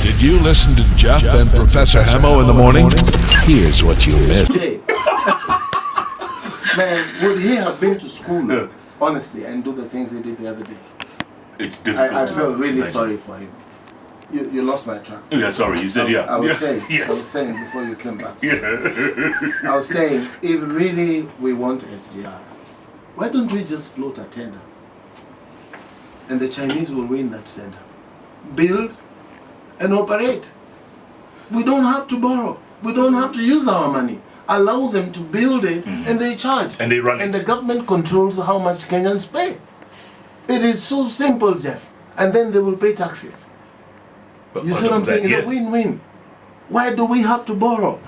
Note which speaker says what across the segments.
Speaker 1: Did you listen to Jeff and Professor Hamo in the morning? Here's what you missed.
Speaker 2: Man, would he have been to school, honestly, and do the things he did the other day?
Speaker 3: It's difficult.
Speaker 2: I felt really sorry for him. You lost my track.
Speaker 3: Yeah, sorry, you said
Speaker 2: I was saying,
Speaker 3: yes.
Speaker 2: I was saying before you came back.
Speaker 3: Yeah.
Speaker 2: I was saying, if really we want SGR, why don't we just float a tender? And the Chinese will win that tender. Build and operate. We don't have to borrow. We don't have to use our money. Allow them to build it and they charge.
Speaker 3: And they run
Speaker 2: and
Speaker 3: it.
Speaker 2: And the government controls how much Kenyans pay. It is so simple, Jeff. And then they will pay taxes.
Speaker 3: But
Speaker 2: you see what I'm saying?
Speaker 3: Yes.
Speaker 2: It's a win-win. Why do we have to borrow?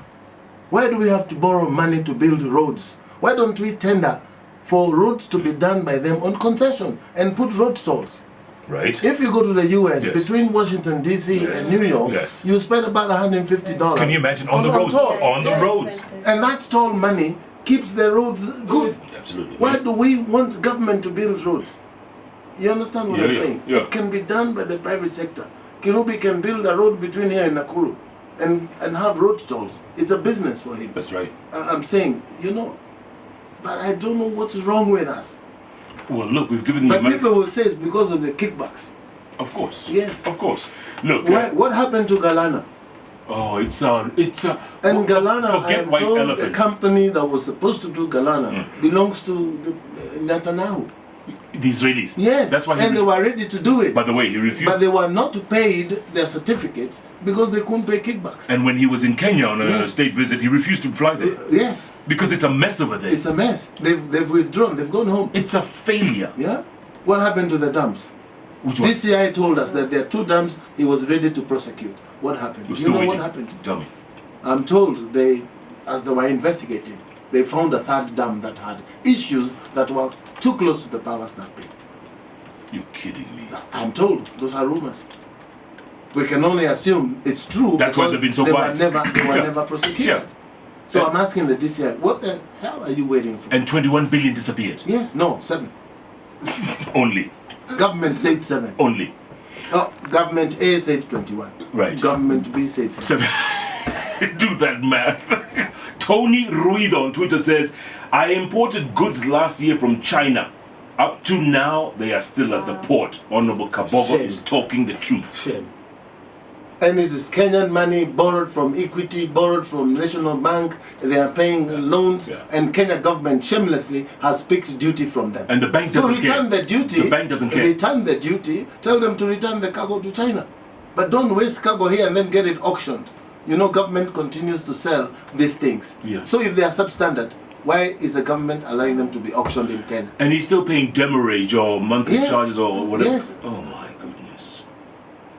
Speaker 2: Why do we have to borrow money to build roads? Why don't we tender for roads to be done by them on concession and put road tolls?
Speaker 3: Right.
Speaker 2: If you go to the US, between Washington, D.C. and New York, you spend about $150.
Speaker 3: Can you imagine on the roads? On the roads.
Speaker 2: And that toll money keeps the roads good.
Speaker 3: Absolutely.
Speaker 2: Why do we want government to build roads? You understand what I'm saying?
Speaker 3: Yeah.
Speaker 2: It can be done by the private sector. Kirubi can build a road between here and Nakuru and have road tolls. It's a business for him.
Speaker 3: That's right.
Speaker 2: I'm saying, but I don't know what's wrong with us.
Speaker 3: Well, look, we've given you
Speaker 2: But
Speaker 3: money.
Speaker 2: people will say it's because of the kickbacks.
Speaker 3: Of course.
Speaker 2: Yes.
Speaker 3: Of course. Look.
Speaker 2: What happened to Galana?
Speaker 3: Oh, it's
Speaker 2: And Galana,
Speaker 3: forget
Speaker 2: I am
Speaker 3: White
Speaker 2: told
Speaker 3: Elephant.
Speaker 2: the company that was supposed to do Galana belongs to Netanyahu.
Speaker 3: The Israelis.
Speaker 2: Yes,
Speaker 3: That's why
Speaker 2: and they were ready to do it.
Speaker 3: By the way, he refused.
Speaker 2: But they were not paid their certificates because they couldn't pay kickbacks.
Speaker 3: And when he was in Kenya on a state visit, he refused to fly there.
Speaker 2: Yes.
Speaker 3: Because it's a mess over there.
Speaker 2: It's a mess. They've withdrawn. They've gone home.
Speaker 3: It's a failure.
Speaker 2: Yeah? What happened to the dams?
Speaker 3: Which one?
Speaker 2: DCI told us that there are 2 dams he was ready to prosecute. What happened?
Speaker 3: We're
Speaker 2: You
Speaker 3: still
Speaker 2: know
Speaker 3: waiting.
Speaker 2: what happened?
Speaker 3: Tell me.
Speaker 2: I'm told as they were investigating, they found a 3rd dam that had issues that were too close to the power station.
Speaker 3: You're kidding me.
Speaker 2: I'm told. Those are rumors. We can only assume it's true.
Speaker 3: That's why they've been so quiet.
Speaker 2: They were never prosecuted.
Speaker 3: Yeah.
Speaker 2: So I'm asking the DCI, what the hell are you waiting for?
Speaker 3: And 21 billion disappeared.
Speaker 2: Yes, no, 7.
Speaker 3: Only.
Speaker 2: Government said 7.
Speaker 3: Only.
Speaker 2: Oh, government A said 21.
Speaker 3: Right.
Speaker 2: Government B said 7.
Speaker 3: Do that math. Tony Ruido on Twitter says, I imported goods last year from China. Up to now, they are still at the port. Honorable Kabogo is talking the truth.
Speaker 2: Shame. And it is Kenyan money borrowed from Equity, borrowed from National Bank. They are paying loans, and Kenya government shamelessly has picked duty from them.
Speaker 3: And the bank doesn't care.
Speaker 2: So return the duty.
Speaker 3: The bank doesn't care.
Speaker 2: Return the duty. Tell them to return the cargo to China. But don't waste cargo here and then get it auctioned. Government continues to sell these things.
Speaker 3: Yeah.
Speaker 2: So if they are substandard, why is the government allowing them to be auctioned in Kenya?
Speaker 3: And he's still paying demurrage or monthly charges or whatever.
Speaker 2: Yes.
Speaker 3: Oh my goodness.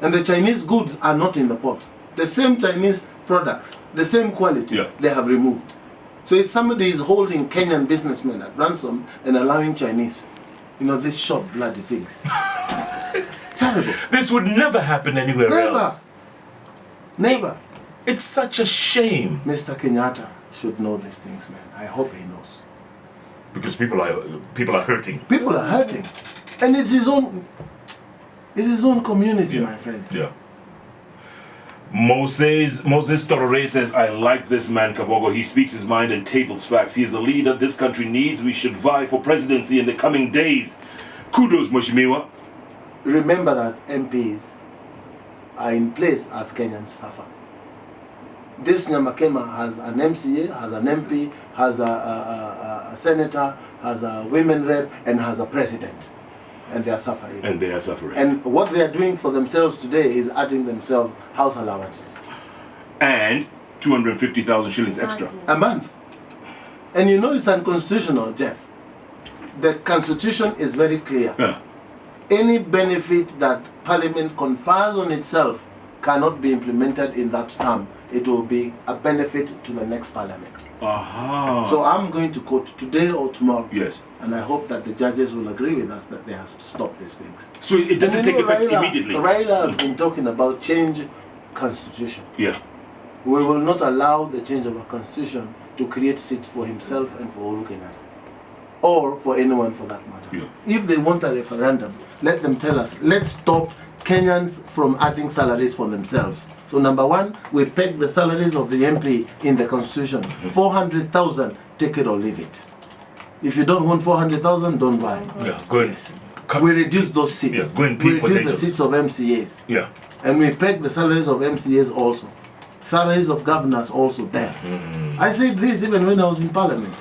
Speaker 2: And the Chinese goods are not in the port. The same Chinese products, the same quality, they have removed. So if somebody is holding Kenyan businessmen at ransom and allowing Chinese, these short bloody things. Terrible.
Speaker 3: This would never happen anywhere else.
Speaker 2: Never.
Speaker 3: It's such a shame.
Speaker 2: Mr. Kenyatta should know these things, man. I hope he knows.
Speaker 3: Because people are hurting.
Speaker 2: People are hurting. And it's his own community, my friend.
Speaker 3: Yeah. Moses Torre says, I like this man, Kabogo. He speaks his mind and tables facts. He is a leader this country needs. We should vie for presidency in the coming days. Kudos, Mheshimiwa.
Speaker 2: Remember that MPs are in place as Kenyans suffer. This Nyamakema has an MCA, has an MP, has a senator, has a women rep, and has a president. And they are suffering. And what they are doing for themselves today is adding themselves house allowances.
Speaker 3: And 250,000 shillings extra.
Speaker 2: A month. And it's unconstitutional, Jeff. The constitution is very clear. Any benefit that Parliament confers on itself cannot be implemented in that term. It will be a benefit to the next Parliament. So I'm going to court today or tomorrow.
Speaker 3: Yes.
Speaker 2: And I hope that the judges will agree with us that they have to stop these things.
Speaker 3: So it doesn't take effect immediately?
Speaker 2: Raila has been talking about change constitution.
Speaker 3: Yeah.
Speaker 2: We will not allow the change of a constitution to create seats for himself and for Uhuru Kenyatta. Or for anyone for that matter.
Speaker 3: Yeah.
Speaker 2: If they want a referendum, let them tell us, let's stop Kenyans from adding salaries for themselves. So number one, we peg the salaries of the MP in the constitution. 400,000, take it or leave it. If you don't want 400,000, don't buy.
Speaker 3: Yeah, go ahead.
Speaker 2: Yes. We reduce those seats.
Speaker 3: Yeah, go and
Speaker 2: we
Speaker 3: pick
Speaker 2: reduce
Speaker 3: potatoes.
Speaker 2: the seats of MCAs.
Speaker 3: Yeah.
Speaker 2: And we peg the salaries of MCAs also. Salaries of governors also there. I said this even when I was in parliament.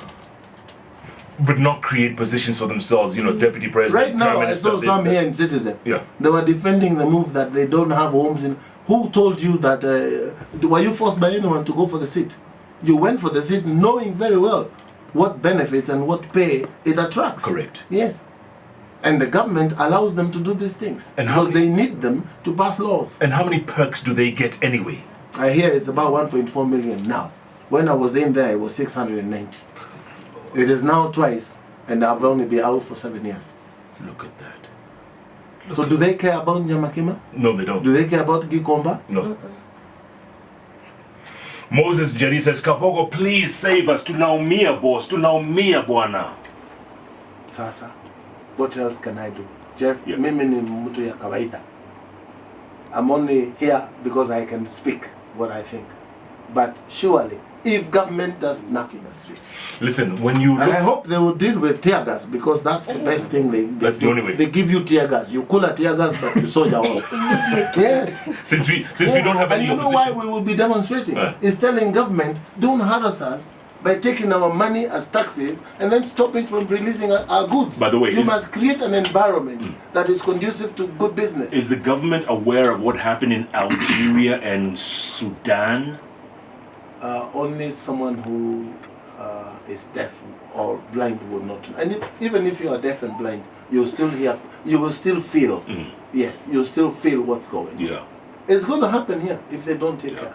Speaker 3: But not create positions for themselves, you know, deputy president,
Speaker 2: Right now,
Speaker 3: prime
Speaker 2: I
Speaker 3: minister,
Speaker 2: saw
Speaker 3: this,
Speaker 2: some
Speaker 3: that.
Speaker 2: here in Citizen.
Speaker 3: Yeah.
Speaker 2: They were defending the move that they don't have homes in. Who told you that? Were you forced by anyone to go for the seat? You went for the seat knowing very well what benefits and what pay it attracts.
Speaker 3: Correct.
Speaker 2: Yes. And the government allows them to do these things
Speaker 3: And how
Speaker 2: because they need them to pass laws.
Speaker 3: And how many perks do they get anyway?
Speaker 2: I hear it's about 1.4 million now. When I was in there, it was 690. It is now twice, and I've only been out for 7 years.
Speaker 3: Look at that.
Speaker 2: So do they care about Nyamakima?
Speaker 3: No, they don't.
Speaker 2: Do they care about Gikomba?
Speaker 3: No. Moses Jerry says, Kabogo, please save us. Tunaumia, boss. Tunaumia, bwana.
Speaker 2: Sasa, what else can I do? Jeff,
Speaker 3: Yeah.
Speaker 2: mimi ni mtu ya kawaida. I'm only here because I can speak what I think. But surely, if government does nothing on streets,
Speaker 3: Listen, when you
Speaker 2: and I
Speaker 3: look,
Speaker 2: hope they will deal with tear gas because that's the best thing they
Speaker 3: That's the
Speaker 2: do.
Speaker 3: only way.
Speaker 2: They give you tear gas. You cool a tear gas, but you soldier on. Yes.
Speaker 3: since we don't have
Speaker 2: And
Speaker 3: any
Speaker 2: you know why
Speaker 3: opposition,
Speaker 2: we will be demonstrating?
Speaker 3: Uh.
Speaker 2: It's telling government, don't harass us by taking our money as taxes and then stopping from releasing our goods.
Speaker 3: By the way,
Speaker 2: you
Speaker 3: is-
Speaker 2: must create an environment that is conducive to good business.
Speaker 3: is the government aware of what happened in Algeria and Sudan?
Speaker 2: Only someone who is deaf or blind will not. And even if you are deaf and blind, you still hear. You will still feel. Yes, you still feel what's going on.
Speaker 3: Yeah.
Speaker 2: It's going to happen here if they don't take
Speaker 3: Yeah.
Speaker 2: care.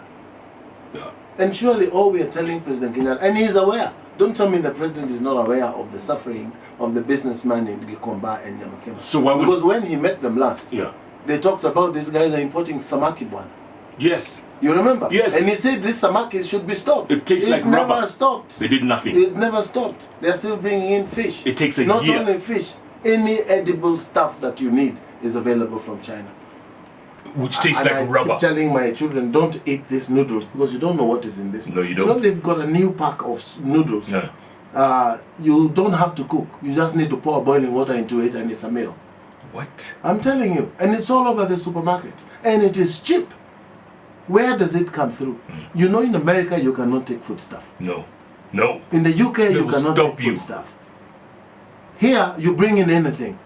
Speaker 3: Yeah.
Speaker 2: And surely all we are telling President Kenyatta, and he is aware. Don't tell me the president is not aware of the suffering of the businessman in Gikomba and Nyamakema.
Speaker 3: So why would-
Speaker 2: Because when he met them last,
Speaker 3: Yeah.
Speaker 2: they talked about these guys are importing samaki bwana.
Speaker 3: Yes.
Speaker 2: You remember?
Speaker 3: Yes.
Speaker 2: And he said this samaki should be stopped.
Speaker 3: It tastes like
Speaker 2: never
Speaker 3: rubber.
Speaker 2: stopped.
Speaker 3: They did nothing.
Speaker 2: It never stopped. They are still bringing in fish.
Speaker 3: It takes a
Speaker 2: Not
Speaker 3: year.
Speaker 2: only fish, any edible stuff that you need is available from China.
Speaker 3: Which tastes
Speaker 2: And
Speaker 3: like
Speaker 2: I
Speaker 3: rubber.
Speaker 2: keep telling my children, don't eat these noodles because you don't know what is in this.
Speaker 3: No, you
Speaker 2: You
Speaker 3: don't.
Speaker 2: know they've got a new pack of noodles.
Speaker 3: Yeah.
Speaker 2: You don't have to cook. You just need to pour boiling water into it and it's a meal.
Speaker 3: What?
Speaker 2: I'm telling you. And it's all over the supermarkets. And it is cheap. Where does it come through? You know in America you cannot take food stuff.
Speaker 3: No. No.
Speaker 2: In the UK you
Speaker 3: will
Speaker 2: cannot
Speaker 3: stop
Speaker 2: take
Speaker 3: you.
Speaker 2: food stuff. Here you bring in anything.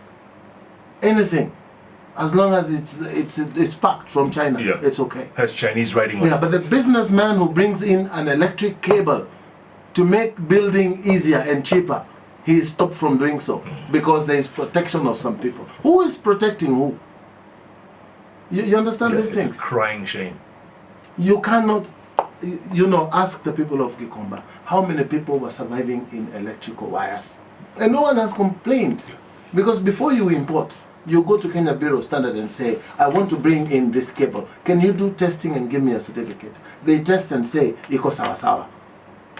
Speaker 2: Anything. As long as it's packed from China,
Speaker 3: Yeah.
Speaker 2: it's okay.
Speaker 3: Has Chinese writing on
Speaker 2: Yeah,
Speaker 3: it.
Speaker 2: but the businessman who brings in an electric cable to make building easier and cheaper, he is stopped from doing so because there is protection of some people. Who is protecting who? You understand
Speaker 3: Yeah,
Speaker 2: these
Speaker 3: it's
Speaker 2: things?
Speaker 3: a crying shame.
Speaker 2: You cannot, ask the people of Gikomba how many people were surviving in electrical wires. And no one has complained. Because before you import, you go to Kenya Bureau of Standard and say, I want to bring in this cable. Can you do testing and give me a certificate? They test and say, iko sawa sawa.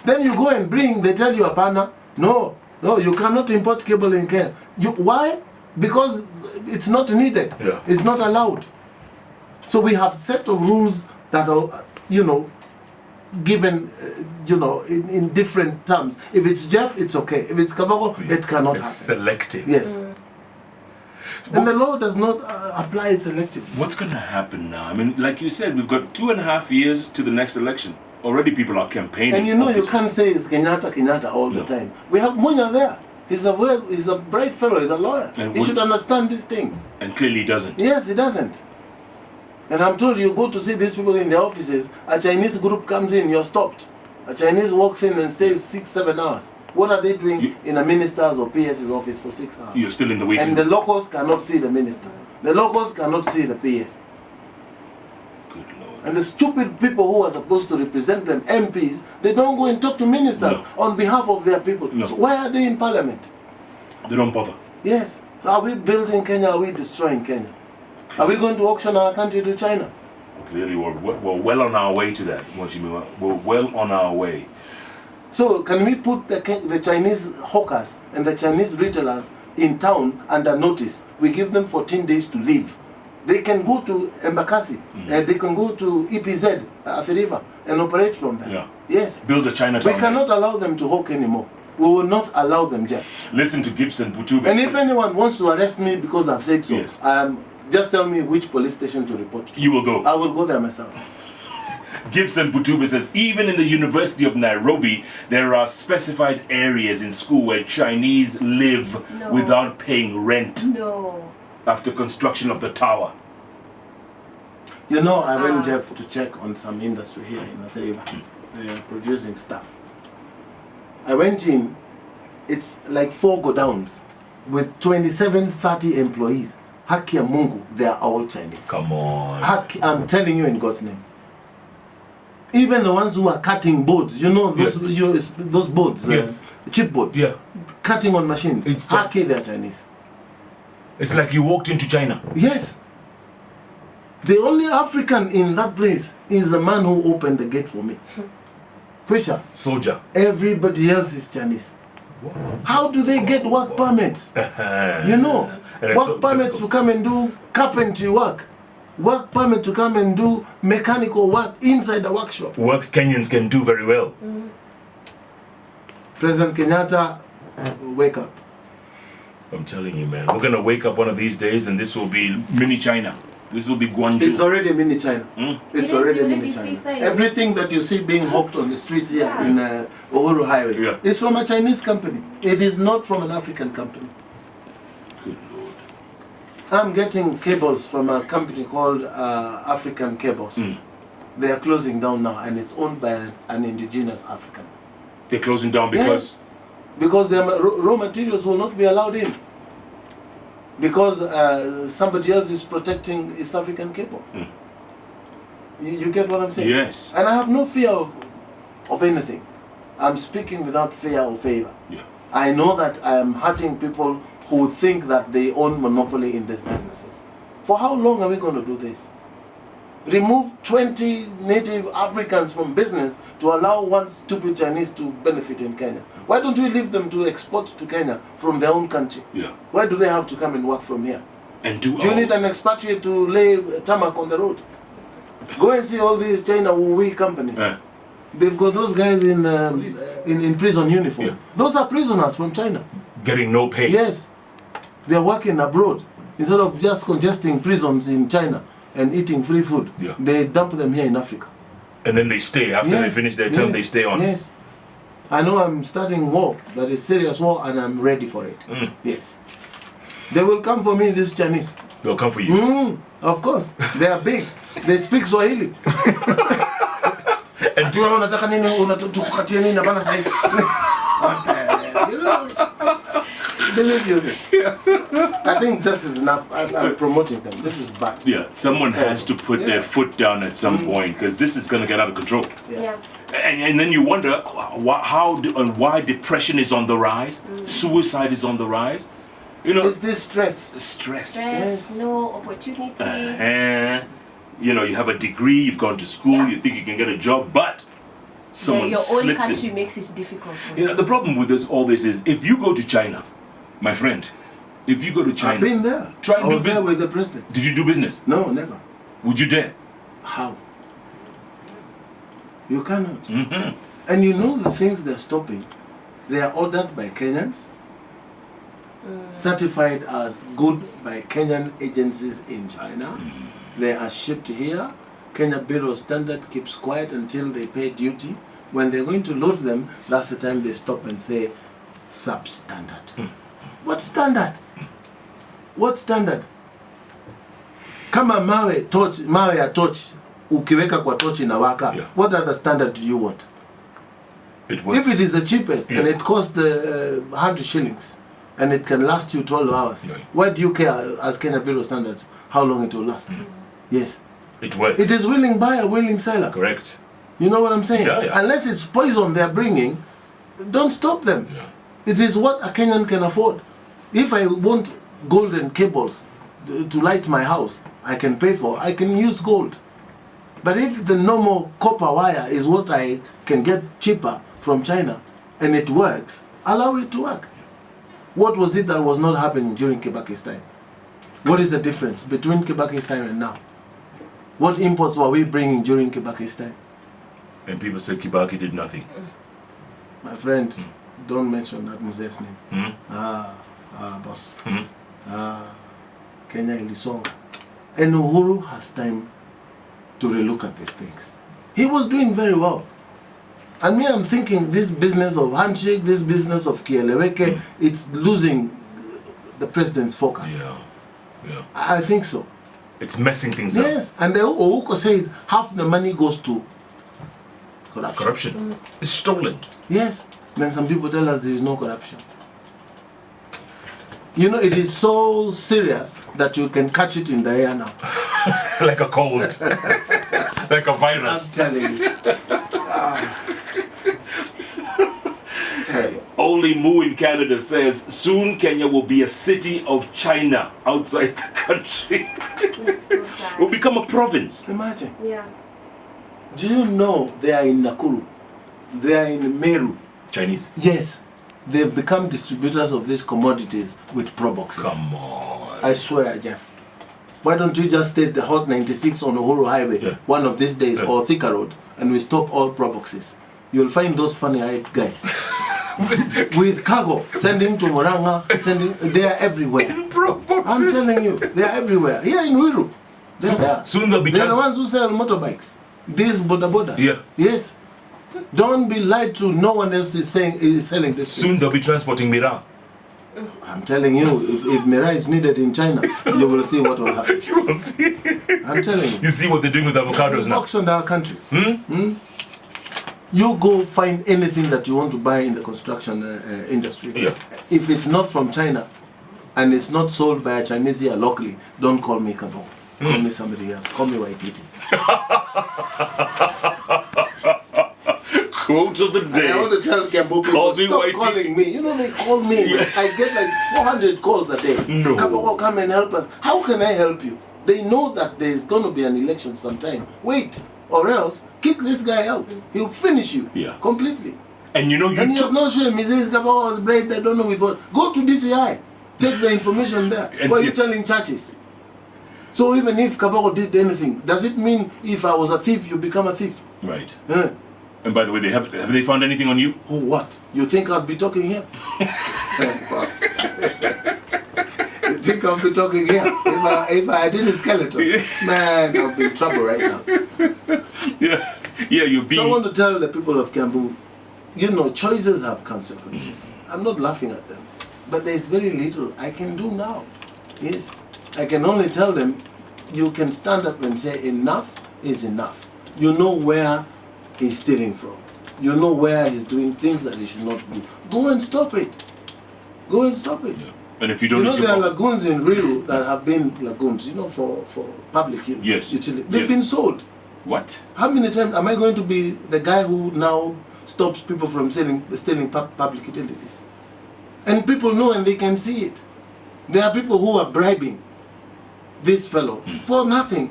Speaker 2: Then you go and bring, they tell you, apana, no, you cannot import cable in Kenya. Why? Because it's not needed.
Speaker 3: Yeah.
Speaker 2: It's not allowed. So we have set of rules that are, given, in different terms. If it's Jeff, it's okay. If it's Kabogo, it cannot
Speaker 3: It's
Speaker 2: happen.
Speaker 3: selective.
Speaker 2: Yes. And the law does not apply selectively.
Speaker 3: What's going to happen now? I mean, like you said, we've got 2.5 years to the next election. Already people are campaigning.
Speaker 2: And you
Speaker 3: obviously.
Speaker 2: can't say it's Kenyatta all
Speaker 3: No.
Speaker 2: the time. We have Munya there. He's a bright fellow, he's a lawyer.
Speaker 3: And
Speaker 2: He should understand these things.
Speaker 3: And clearly he doesn't.
Speaker 2: Yes, he doesn't. And I'm told you go to see these people in their offices, a Chinese group comes in, you're stopped. A Chinese walks in and stays 6-7 hours. What are they doing in a minister's or PS's office for 6 hours?
Speaker 3: You're still in the waiting
Speaker 2: And the
Speaker 3: room.
Speaker 2: locals cannot see the minister. The locals cannot see the PS.
Speaker 3: Good Lord.
Speaker 2: And the stupid people who are supposed to represent them, MPs, they don't go and talk to ministers
Speaker 3: No.
Speaker 2: on behalf of their people.
Speaker 3: No.
Speaker 2: So why are they in parliament?
Speaker 3: They don't bother.
Speaker 2: Yes. So are we building Kenya? Are we destroying Kenya? Are we going to auction our country to China?
Speaker 3: Clearly we're well on our way to that. What you mean? We're well on our way.
Speaker 2: So can we put the Chinese hawkers and the Chinese retailers in town under notice? We give them 14 days to leave. They can go to Embakasi, they can go to EPZ at the river and operate from there.
Speaker 3: Yeah.
Speaker 2: Yes.
Speaker 3: Build a Chinatown.
Speaker 2: We cannot allow them to hawk anymore. We will not allow them, Jeff.
Speaker 3: Listen to Gibson Butube.
Speaker 2: And if anyone wants to arrest me because I've said so,
Speaker 3: Yes.
Speaker 2: just tell me which police station to report to.
Speaker 3: You will go.
Speaker 2: I will go there myself.
Speaker 3: Gibson Butube says, even in the University of Nairobi, there are specified areas in school where Chinese live
Speaker 4: No.
Speaker 3: without paying rent
Speaker 4: No.
Speaker 3: after construction of the tower.
Speaker 2: You know, I went, Jeff, to check on some industry here in Athiriva. They are producing stuff. I went in, it's like 4 godowns with 27, 30 employees. Haki ya Mungu, they are all Chinese.
Speaker 3: Come on.
Speaker 2: I'm telling you in God's name. Even the ones who are cutting boards, you know, those boards,
Speaker 3: Yes.
Speaker 2: chipboards,
Speaker 3: Yeah.
Speaker 2: cutting on machines.
Speaker 3: It's
Speaker 2: Haki, they're Chinese.
Speaker 3: It's like you walked into China.
Speaker 2: Yes. The only African in that place is the man who opened the gate for me. Kwisha.
Speaker 3: Soldier.
Speaker 2: Everybody else is Chinese. How do they get work permits? You know,
Speaker 3: And it's
Speaker 2: work
Speaker 3: so
Speaker 2: permits
Speaker 3: difficult.
Speaker 2: to come and do carpentry work permit to come and do mechanical work inside the workshop.
Speaker 3: Work Kenyans can do very well.
Speaker 2: President Kenyatta, wake up.
Speaker 3: I'm telling you, man. We're going to wake up one of these days and this will be mini China. This will be Guangzhou.
Speaker 2: It's already mini China. It's
Speaker 4: Yes,
Speaker 2: already
Speaker 4: you already
Speaker 2: mini
Speaker 4: see
Speaker 2: China.
Speaker 4: signs.
Speaker 2: Everything that you see being hawked on the streets here in Uhuru Highway
Speaker 3: Yeah.
Speaker 2: is from a Chinese company. It is not from an African company.
Speaker 3: Good Lord.
Speaker 2: I'm getting cables from a company called African Cables. They are closing down now, and it's owned by an indigenous African.
Speaker 3: They're closing down because...
Speaker 2: Yes, because their raw materials will not be allowed in. Because somebody else is protecting East African cable. You get what I'm saying?
Speaker 3: Yes.
Speaker 2: And I have no fear of anything. I'm speaking without fear or favor.
Speaker 3: Yeah.
Speaker 2: I know that I am hurting people who think that they own monopoly in these businesses. For how long are we going to do this? Remove 20 native Africans from business to allow one stupid Chinese to benefit in Kenya. Why don't we leave them to export to Kenya from their own country?
Speaker 3: Yeah.
Speaker 2: Why do they have to come and work from here?
Speaker 3: And do
Speaker 2: Do you need an expatriate to lay tarmac on the road? Go and see all these China Wuhui companies. They've got those guys in prison uniform.
Speaker 3: Yeah.
Speaker 2: Those are prisoners from China.
Speaker 3: getting no pay.
Speaker 2: Yes. They're working abroad. Instead of just congesting prisons in China and eating free food,
Speaker 3: Yeah.
Speaker 2: they dump them here in Africa.
Speaker 3: And then they stay. After they finish their term, they stay on.
Speaker 2: Yes. I know I'm starting war, that is serious war, and I'm ready for it. Yes. They will come for me, these Chinese.
Speaker 3: They'll come for you.
Speaker 2: Of course. They are big. They speak Swahili.
Speaker 3: And
Speaker 2: Tu unataka nini? Tukukatie nini? Hapana sasa hivi. You know, believe you. I think this is enough. I'm promoting them. This is bad.
Speaker 3: yeah, someone has to put their foot down at some point, because this is going to get out of control.
Speaker 2: Yes.
Speaker 3: And then you wonder why depression is on the rise, suicide is on the rise. You know,
Speaker 2: It's this stress.
Speaker 3: stress.
Speaker 4: Stress, no opportunity.
Speaker 3: You know, you have a degree, you've gone to school,
Speaker 4: Yeah.
Speaker 3: you think you can get a job, but someone
Speaker 4: your own
Speaker 3: slips
Speaker 4: country
Speaker 3: it.
Speaker 4: makes it difficult for
Speaker 3: You know, the problem with all this is, if you go to China, my friend, if you go to China,
Speaker 2: I've been there.
Speaker 3: Try and
Speaker 2: I
Speaker 3: do
Speaker 2: was there
Speaker 3: business.
Speaker 2: with the president.
Speaker 3: Did you do business?
Speaker 2: No, never.
Speaker 3: Would you dare?
Speaker 2: How? You cannot. And you know the things they're stopping. They are ordered by Kenyans, certified as good by Kenyan agencies in China. They are shipped here. Kenya Bureau Standard keeps quiet until they pay duty. When they're going to load them, that's the time they stop and say, substandard. What standard? What standard? Kama mawe ya torch, ukiweka kwa torch inawaka,
Speaker 3: Yeah.
Speaker 2: what other standard do you want?
Speaker 3: It works.
Speaker 2: If it is the cheapest and
Speaker 3: Yes.
Speaker 2: it costs 100 shillings and it can last you 12 hours,
Speaker 3: Yeah.
Speaker 2: why do you care as Kenya Bureau Standards how long it will last? Yes.
Speaker 3: It works.
Speaker 2: It is willing buyer, willing seller.
Speaker 3: Correct.
Speaker 2: You know what I'm saying?
Speaker 3: Yeah, yeah.
Speaker 2: Unless it's poison they're bringing, don't stop them.
Speaker 3: Yeah.
Speaker 2: It is what a Kenyan can afford. If I want golden cables to light my house, I can pay for, I can use gold. But if the normal copper wire is what I can get cheaper from China and it works, allow it to work. What was it that was not happening during Kibaki's time? What is the difference between Kibaki's time and now? What imports were we bringing during Kibaki's time?
Speaker 3: And people said Kibaki did nothing.
Speaker 2: My friend, don't mention that musee's name. Boss. Kenya ilisonga. And Uhuru has time to relook at these things. He was doing very well. And me, I'm thinking this business of handshake, this business of Kieleweke, it's losing the president's focus.
Speaker 3: Yeah.
Speaker 2: I think so.
Speaker 3: It's messing things up.
Speaker 2: Yes, and the Ouko says half the money goes to corruption.
Speaker 3: It's stolen.
Speaker 2: Yes, then some people tell us there is no corruption. You know, it is so serious that you can catch it in the air now.
Speaker 3: Like a cold. Like a
Speaker 2: I'm
Speaker 3: virus.
Speaker 2: telling you. Terrible.
Speaker 3: Only Moo in Canada says soon Kenya will be a city of China outside the country.
Speaker 4: That's so sad.
Speaker 3: Will become a province.
Speaker 2: Imagine.
Speaker 4: Yeah.
Speaker 2: Do you know they are in Nakuru? They are in Meru.
Speaker 3: Chinese.
Speaker 2: Yes. They've become distributors of these commodities with pro boxes.
Speaker 3: Come on.
Speaker 2: I swear, Jeff. Why don't you just take the Hot 96 on Uhuru Highway one of these days or Thika Road and we stop all pro boxes? You'll find those funny-eyed guys. With cargo, sending to Moranga, they are everywhere.
Speaker 3: In pro boxes.
Speaker 2: I'm telling you, they are everywhere. Here in Ruiru, they're there.
Speaker 3: Soon they'll be
Speaker 2: They're the ones who sell motorbikes. These boda.
Speaker 3: Yeah.
Speaker 2: Yes. Don't be lied to. No one else is selling this.
Speaker 3: Soon they'll be transporting Mira.
Speaker 2: I'm telling you, if Mira is needed in China, you will see what will happen.
Speaker 3: You will see.
Speaker 2: I'm telling you.
Speaker 3: You see what they're doing with avocados now.
Speaker 2: Auction our country. You go find anything that you want to buy in the construction industry.
Speaker 3: Yeah.
Speaker 2: If it's not from China and it's not sold by a Chinese here locally, don't call me Kabogo. Call me somebody else. Call me Waititu.
Speaker 3: Quote of the day.
Speaker 2: I want to tell Kabogo
Speaker 3: Call
Speaker 2: people,
Speaker 3: me
Speaker 2: stop
Speaker 3: Waititu.
Speaker 2: calling me. You know they call me.
Speaker 3: Yeah.
Speaker 2: I get like 400 calls a day.
Speaker 3: No.
Speaker 2: Kabogo, come and help us. How can I help you? They know that there's going to be an election sometime. Wait. Or else, kick this guy out. He'll finish you completely.
Speaker 3: And you know,
Speaker 2: And he has no shame. He says, Kabogo was bribed, I don't know with what. Go to DCI. Take the information there.
Speaker 3: And
Speaker 2: Why are you telling churches? So even if Kabogo did anything, does it mean if I was a thief, you become a thief?
Speaker 3: Right.
Speaker 2: Huh?
Speaker 3: And by the way, have they found anything on you?
Speaker 2: Oh, what? You think I'd be talking here? Boss. You think I'll be talking here? If I did a skeleton, man, I'll be in trouble right now.
Speaker 3: Yeah, you'll be.
Speaker 2: So I want to tell the people of Kiambu, you know, choices have consequences. I'm not laughing at them, but there's very little I can do now. Yes, I can only tell them, you can stand up and say enough is enough. You know where he's stealing from. You know where he's doing things that he should not do. Go and stop it. Go and stop it.
Speaker 3: Yeah. And if you don't,
Speaker 2: You know there are lagoons in Rio that have been lagoons, you know, for public
Speaker 3: Yes.
Speaker 2: utility. They've been sold.
Speaker 3: What?
Speaker 2: How many times am I going to be the guy who now stops people from stealing public utilities? And people know and they can see it. There are people who are bribing this fellow for nothing.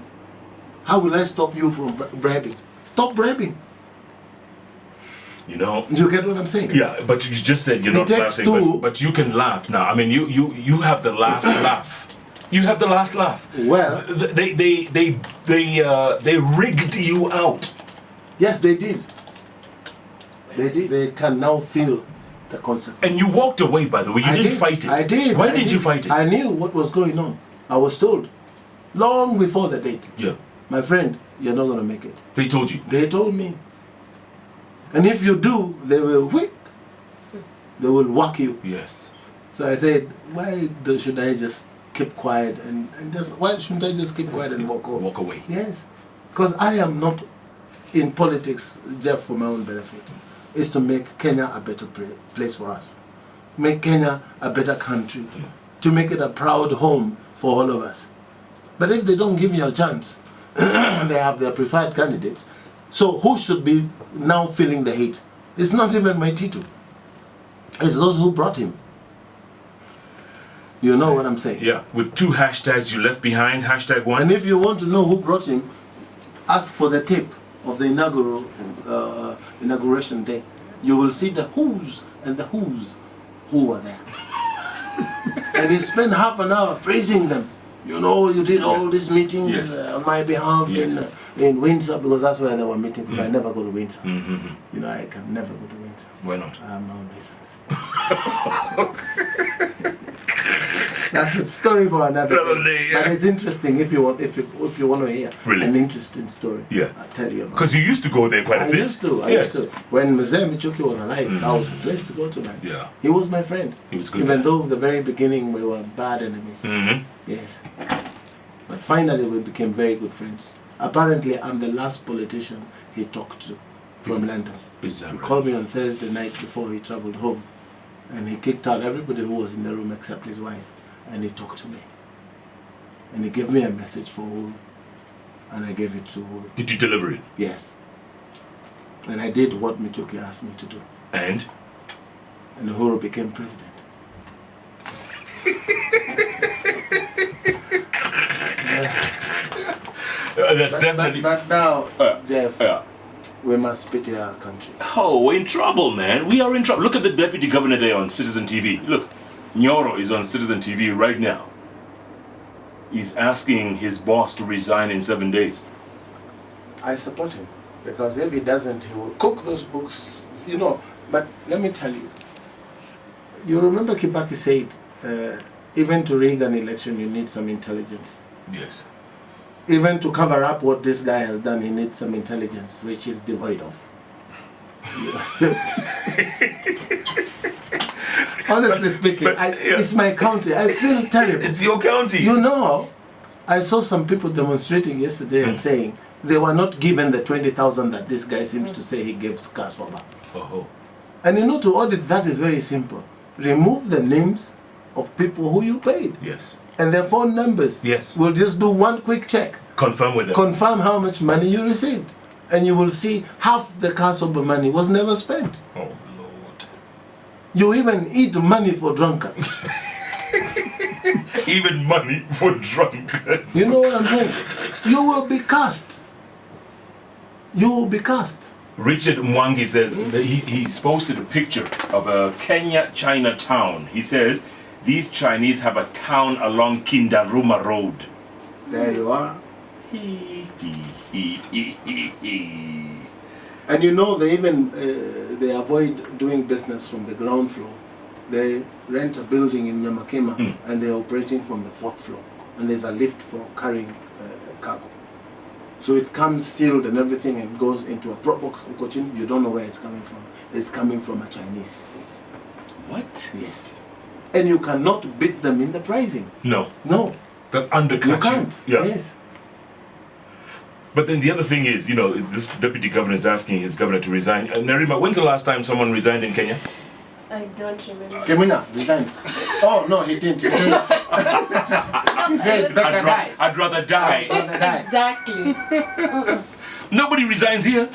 Speaker 2: How will I stop you from bribing? Stop bribing.
Speaker 3: You know.
Speaker 2: You get what I'm saying?
Speaker 3: Yeah, but you just said you're
Speaker 2: It
Speaker 3: not
Speaker 2: takes
Speaker 3: laughing,
Speaker 2: two.
Speaker 3: but you can laugh now. I mean, you have the last laugh. You have the last laugh.
Speaker 2: Well,
Speaker 3: They rigged you out.
Speaker 2: yes, they did. They did. They can now feel the consequence.
Speaker 3: And you walked away, by the way. You didn't fight it.
Speaker 2: I did.
Speaker 3: Why
Speaker 2: I
Speaker 3: did you fight it?
Speaker 2: I knew what was going on. I was told long before the date.
Speaker 3: Yeah.
Speaker 2: My friend, you're not going to make it.
Speaker 3: They told you.
Speaker 2: They told me. And if you do, they will whip. They will whack you.
Speaker 3: Yes.
Speaker 2: So I said, should I just keep quiet and just, why shouldn't I just keep quiet and walk over?
Speaker 3: Walk away.
Speaker 2: Yes. Because I am not in politics, Jeff, for my own benefit. It's to make Kenya a better place for us. Make Kenya a better country. To make it a proud home for all of us. But if they don't give you a chance, they have their preferred candidates. So who should be now feeling the hate? It's not even Waititu. It's those who brought him. You know what I'm saying?
Speaker 3: Yeah. With 2 hashtags you left behind. #1.
Speaker 2: And if you want to know who brought him, ask for the tape of the inauguration day. You will see the who's and the who's who were there. And he spent half an hour praising them. you know, you did all these meetings
Speaker 3: Yes.
Speaker 2: On my behalf
Speaker 3: Yes.
Speaker 2: in Windsor, because that's where they were meeting, because I never go to Windsor.
Speaker 3: Mm-hmm.
Speaker 2: You know, I can never go to Windsor.
Speaker 3: Why not?
Speaker 2: I have no reasons. That's a story for another
Speaker 3: Another
Speaker 2: day.
Speaker 3: day, yeah.
Speaker 2: But it's interesting if you want to hear
Speaker 3: Really?
Speaker 2: an interesting story.
Speaker 3: Yeah.
Speaker 2: I'll tell you about.
Speaker 3: Because you used to go there quite a
Speaker 2: I
Speaker 3: bit.
Speaker 2: used to.
Speaker 3: Yes.
Speaker 2: When Mzee Michuki was alive, that was the place to go to, man.
Speaker 3: Yeah.
Speaker 2: He was my friend.
Speaker 3: He was good.
Speaker 2: Even though at the very beginning we were bad enemies.
Speaker 3: Mm-hmm.
Speaker 2: Yes. But finally we became very good friends. Apparently I'm the last politician he talked to from London.
Speaker 3: Is that
Speaker 2: He
Speaker 3: right?
Speaker 2: called me on Thursday night before he traveled home. And he kicked out everybody who was in the room except his wife. And he talked to me. And he gave me a message for Uhuru. And I gave it to Uhuru.
Speaker 3: Did you deliver it?
Speaker 2: Yes. And I did what Michuki asked me to do.
Speaker 3: And?
Speaker 2: And Uhuru became president.
Speaker 3: That's definitely.
Speaker 2: But now, Jeff,
Speaker 3: Yeah.
Speaker 2: we must pity our country.
Speaker 3: Oh, we're in trouble, man. We are in trouble. Look at the deputy governor there on Citizen TV. Look, Nyoro is on Citizen TV right now. He's asking his boss to resign in 7 days.
Speaker 2: I support him. Because if he doesn't, he will cook those books. You know, but let me tell you. You remember Kibaki said, even to rig an election, you need some intelligence.
Speaker 3: Yes.
Speaker 2: Even to cover up what this guy has done, he needs some intelligence, which is devoid of. Honestly speaking, it's my country. I feel terrible.
Speaker 3: It's your county.
Speaker 2: You know, I saw some people demonstrating yesterday and saying they were not given the 20,000 that this guy seems to say he gave Kaswaba.
Speaker 3: Oh.
Speaker 2: And you know, to audit that is very simple. Remove the names of people who you paid
Speaker 3: Yes.
Speaker 2: and their phone numbers.
Speaker 3: Yes.
Speaker 2: We'll just do one quick check.
Speaker 3: Confirm with them.
Speaker 2: Confirm how much money you received. And you will see half the Kaswaba money was never spent.
Speaker 3: Oh, Lord.
Speaker 2: You even eat money for drunkards.
Speaker 3: Even money for drunkards.
Speaker 2: You know what I'm saying? You will be cast. You will be cast.
Speaker 3: Richard Mwangi says that he's posted a picture of a Kenya Chinatown. He says these Chinese have a town along Kindaruma Road.
Speaker 2: There you are. And you know, they even they avoid doing business from the ground floor. They rent a building in Nyamakema and they're operating from the 4th floor. And there's a lift for carrying cargo. So it comes sealed and everything and goes into a prop box. You don't know where it's coming from. It's coming from a Chinese.
Speaker 3: What?
Speaker 2: Yes. And you cannot beat them in the pricing.
Speaker 3: No.
Speaker 2: No.
Speaker 3: That undercut
Speaker 2: You can't.
Speaker 3: Yeah.
Speaker 2: Yes.
Speaker 3: But then the other thing is, you know, this deputy governor is asking his governor to resign. Narima, when's the last time someone resigned in Kenya?
Speaker 4: I don't remember.
Speaker 2: Kemuna resigned. Oh, no, he didn't. He said, he said better die.
Speaker 3: I'd rather die.
Speaker 2: Better die.
Speaker 4: Exactly.
Speaker 3: Nobody resigns here.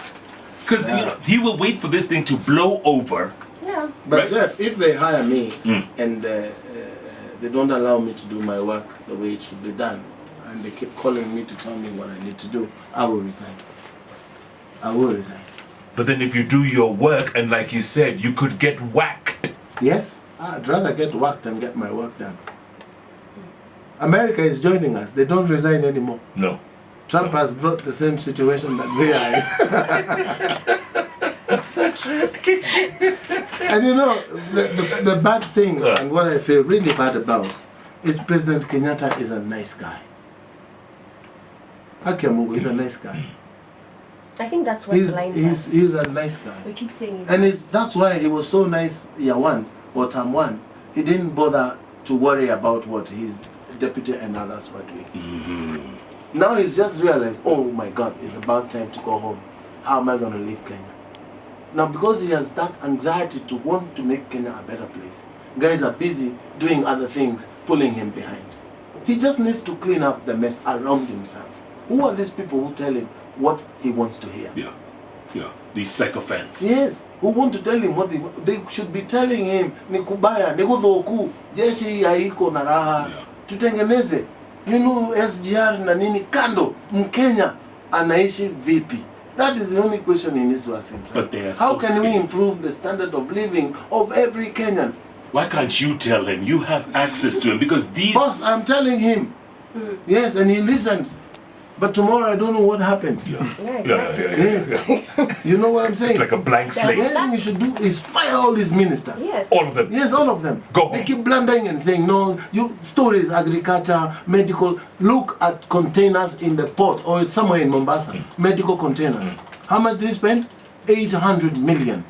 Speaker 3: Because you know, he will wait for this thing to blow over.
Speaker 4: Yeah.
Speaker 2: But
Speaker 3: Right.
Speaker 2: Jeff, if they hire me and they don't allow me to do my work the way it should be done, and they keep calling me to tell me what I need to do, I will resign. I will resign.
Speaker 3: But then if you do your work, and like you said, you could get whacked.
Speaker 2: Yes, I'd rather get whacked and get my work done. America is joining us. They don't resign anymore.
Speaker 3: No.
Speaker 2: Trump has brought the same situation that we are in.
Speaker 4: So true.
Speaker 2: And you know, the bad thing, and what I feel really bad about, is President Kenyatta is a nice guy. Kabogo is a nice guy.
Speaker 4: I think that's what blinds us.
Speaker 2: He's a nice guy.
Speaker 4: We keep saying
Speaker 2: And that's why he was so nice year one or term one. He didn't bother to worry about what his deputy and others were doing. Now he's just realized, oh my God, it's about time to go home. How am I going to leave Kenya? Now because he has that anxiety to want to make Kenya a better place, guys are busy doing other things, pulling him behind. He just needs to clean up the mess around himself. Who are these people who tell him what he wants to hear?
Speaker 3: Yeah. These sycophants.
Speaker 2: Yes, who want to tell him what they should be telling him, ni kubaya, ni kudhoku, jeshi haiko na raha, tutengeneze. You know, SGR na nini kando, Mkenya anaishi vipi? That is the only question he needs to ask himself.
Speaker 3: But they are
Speaker 2: How
Speaker 3: so
Speaker 2: can we
Speaker 3: scared.
Speaker 2: improve the standard of living of every Kenyan?
Speaker 3: Why can't you tell him? You have access to him because these.
Speaker 2: Boss, I'm telling him, Yes, and he listens. But tomorrow I don't know what happens.
Speaker 3: Yeah.
Speaker 2: Yes. You know what I'm saying?
Speaker 3: It's like a blank
Speaker 2: The
Speaker 3: slate.
Speaker 2: first thing you should do is fire all these ministers.
Speaker 4: Yes.
Speaker 3: All of them.
Speaker 2: Yes, all of them.
Speaker 3: Go
Speaker 2: They
Speaker 3: home.
Speaker 2: keep blundering and saying, no, you stories, agriculture, medical. Look at containers in the port or it's somewhere in Mombasa. Medical containers. How much do you spend? 800 million.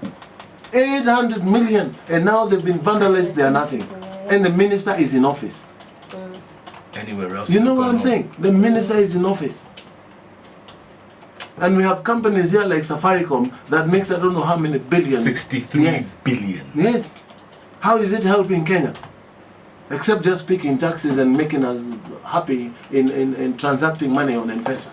Speaker 2: 800 million. And now they've been vandalized, they are nothing. And the minister is in office.
Speaker 3: Anywhere else?
Speaker 2: You know
Speaker 3: could
Speaker 2: what
Speaker 3: go
Speaker 2: I'm
Speaker 3: home.
Speaker 2: saying? The minister is in office. And we have companies here like Safaricom that makes I don't know how many billions.
Speaker 3: 63
Speaker 2: Yes.
Speaker 3: billion.
Speaker 2: Yes. How is it helping Kenya? Except just picking taxes and making us happy in transacting money on M-Pesa.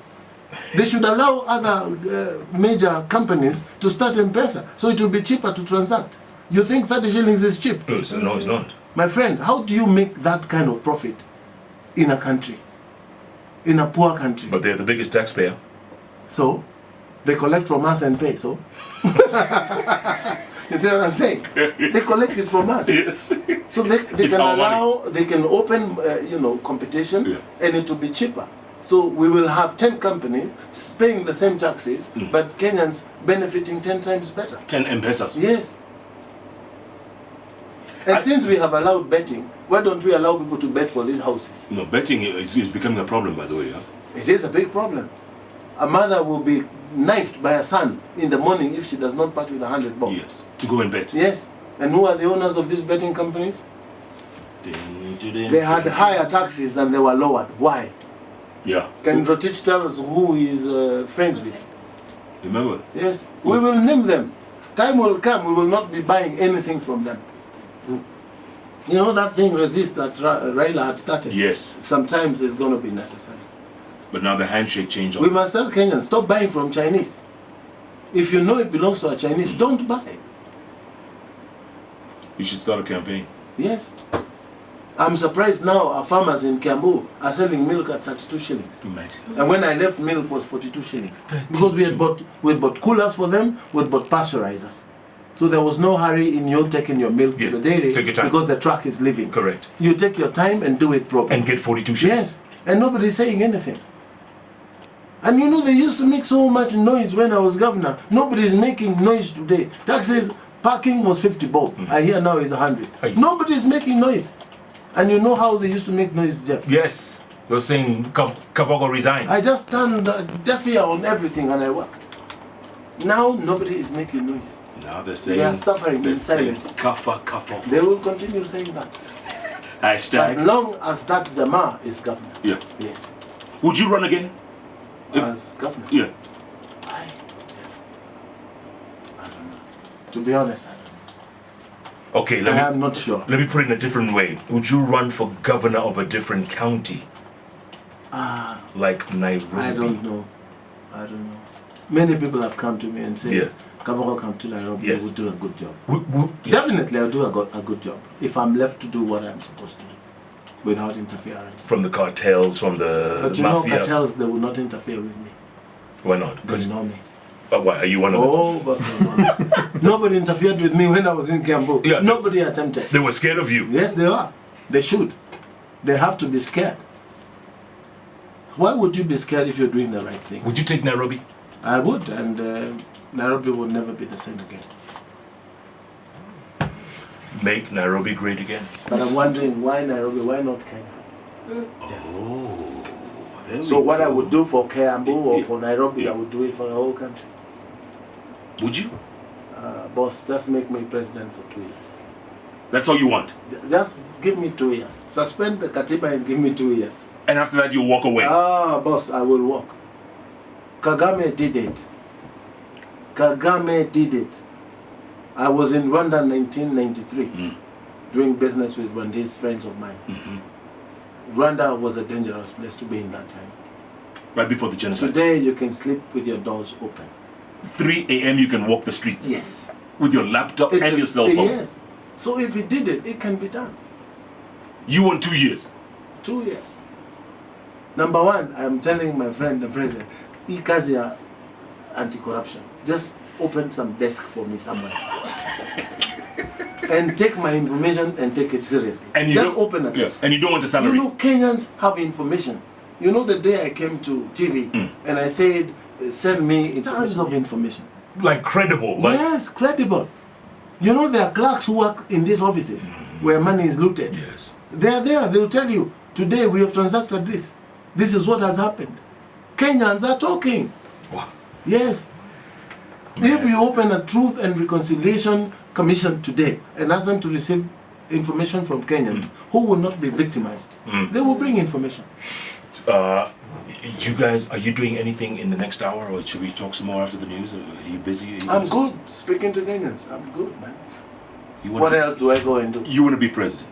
Speaker 2: They should allow other major companies to start M-Pesa so it will be cheaper to transact. You think 30 shillings is cheap?
Speaker 3: No, it's not.
Speaker 2: My friend, how do you make that kind of profit in a country? In a poor country?
Speaker 3: But they're the biggest taxpayer.
Speaker 2: So, they collect from us and pay, so? You see what I'm saying? They collect it from us.
Speaker 3: Yes.
Speaker 2: So they
Speaker 3: It's
Speaker 2: can
Speaker 3: our money.
Speaker 2: allow, they can open, competition,
Speaker 3: Yeah.
Speaker 2: and it will be cheaper. So we will have 10 companies paying the same taxes, but Kenyans benefiting 10 times better.
Speaker 3: 10 M-Pesas.
Speaker 2: Yes. And since we have allowed betting, why don't we allow people to bet for these houses?
Speaker 3: No, betting is becoming a problem, by the way. Huh?
Speaker 2: It is a big problem. A mother will be knifed by a son in the morning if she does not part with 100 bob.
Speaker 3: Yes. To go and bet.
Speaker 2: Yes. And who are the owners of these betting companies? They had higher taxes and they were lowered. Why?
Speaker 3: Yeah.
Speaker 2: Can Rotich tell us who he is friends with?
Speaker 3: Remember?
Speaker 2: Yes. We will name them. Time will come, we will not be buying anything from them. You know that thing resist that Raila had started?
Speaker 3: Yes.
Speaker 2: Sometimes it's going to be necessary.
Speaker 3: But now the handshake changed.
Speaker 2: We must tell Kenyans, stop buying from Chinese. If you know it belongs to a Chinese, don't buy.
Speaker 3: You should start a campaign.
Speaker 2: Yes. I'm surprised now our farmers in Kiambu are selling milk at 32 shillings.
Speaker 3: Imagine.
Speaker 2: And when I left, milk was 42 shillings. Because we had bought coolers for them, we had bought pasteurizers. So there was no hurry in you taking your milk
Speaker 3: Yeah,
Speaker 2: to the dairy
Speaker 3: take your time.
Speaker 2: because the truck is leaving.
Speaker 3: Correct.
Speaker 2: You take your time and do it properly.
Speaker 3: And get 42 shillings.
Speaker 2: Yes. And nobody's saying anything. And you know, they used to make so much noise when I was governor. Nobody's making noise today. Taxes, parking was 50 bob. I hear now is 100.
Speaker 3: Aye.
Speaker 2: Nobody's making noise. And you know how they used to make noise, Jeff?
Speaker 3: Yes. You're saying Kabogo resigned.
Speaker 2: I just turned a deaf ear on everything and I worked. Now nobody is making noise.
Speaker 3: Now they're saying...
Speaker 2: They are suffering in silence.
Speaker 3: Kafa.
Speaker 2: They will continue saying that. As
Speaker 3: Hashtag.
Speaker 2: long as that Jama is governor.
Speaker 3: Yeah.
Speaker 2: Yes.
Speaker 3: Would you run again?
Speaker 2: As governor.
Speaker 3: Yeah.
Speaker 2: I don't know. To be honest, I don't know.
Speaker 3: Okay,
Speaker 2: I am not sure.
Speaker 3: let me put it in a different way. Would you run for governor of a different county? Like Nairobi?
Speaker 2: I don't know. I don't know. Many people have come to me and said,
Speaker 3: Yeah.
Speaker 2: Kabogo come to Nairobi,
Speaker 3: Yes.
Speaker 2: I would do a good job.
Speaker 3: Yeah.
Speaker 2: Definitely I'll do a good job if I'm left to do what I'm supposed to do without interference.
Speaker 3: From the cartels, from the
Speaker 2: But you know,
Speaker 3: mafia?
Speaker 2: cartels, they will not interfere with me.
Speaker 3: Why not?
Speaker 2: They
Speaker 3: Because
Speaker 2: know me.
Speaker 3: why are you one of them?
Speaker 2: Oh, boss, they know me. Nobody interfered with me when I was in Kiambu.
Speaker 3: Yeah,
Speaker 2: Nobody attempted.
Speaker 3: They were scared of you.
Speaker 2: Yes, they are. They should. They have to be scared. Why would you be scared if you're doing the right thing?
Speaker 3: Would you take Nairobi?
Speaker 2: I would, and Nairobi will never be the same again.
Speaker 3: Make Nairobi great again.
Speaker 2: But I'm wondering why Nairobi, why not Kenya?
Speaker 3: Oh, there
Speaker 2: So
Speaker 3: we
Speaker 2: what I
Speaker 3: go.
Speaker 2: would do for Kiambu or
Speaker 3: Yeah.
Speaker 2: for Nairobi,
Speaker 3: Yeah.
Speaker 2: I would do it for the whole country.
Speaker 3: Would you?
Speaker 2: Boss, just make me president for 2 years.
Speaker 3: That's all you want.
Speaker 2: Just give me 2 years. Suspend the Katiba and give me 2 years.
Speaker 3: And after that, you walk away.
Speaker 2: Boss, I will walk. Kagame did it. Kagame did it. I was in Rwanda in 1993 doing business with Rwandese friends of mine. Rwanda was a dangerous place to be in that time.
Speaker 3: Right before the genocide.
Speaker 2: Today you can sleep with your doors open.
Speaker 3: 3 a.m. you can walk the streets.
Speaker 2: Yes.
Speaker 3: With your laptop and your cell phone.
Speaker 2: Yes. So if he did it, it can be done.
Speaker 3: You want 2 years.
Speaker 2: 2 years. Number one, I'm telling my friend, the president, Ikazia anti-corruption. Just open some desk for me somewhere. and take my information and take it seriously.
Speaker 3: And you
Speaker 2: just
Speaker 3: don't,
Speaker 2: open a desk.
Speaker 3: And you don't want a salary.
Speaker 2: You know, Kenyans have information. You know, the day I came to TV and I said, send me tons of information.
Speaker 3: Like credible. Like,
Speaker 2: yes, credible. You know, there are clerks who work in these offices where money is looted.
Speaker 3: yes.
Speaker 2: They are there. They will tell you, today we have transacted this. This is what has happened. Kenyans are talking.
Speaker 3: Wow.
Speaker 2: Yes. If you open a Truth and Reconciliation Commission today and ask them to receive information from Kenyans who will not be victimized, they will bring information.
Speaker 3: You guys, are you doing anything in the next hour, or should we talk some more after the news? Are you busy?
Speaker 2: I'm good speaking to Kenyans. I'm good, man.
Speaker 3: You
Speaker 2: What else do I go and do?
Speaker 3: You want to be president?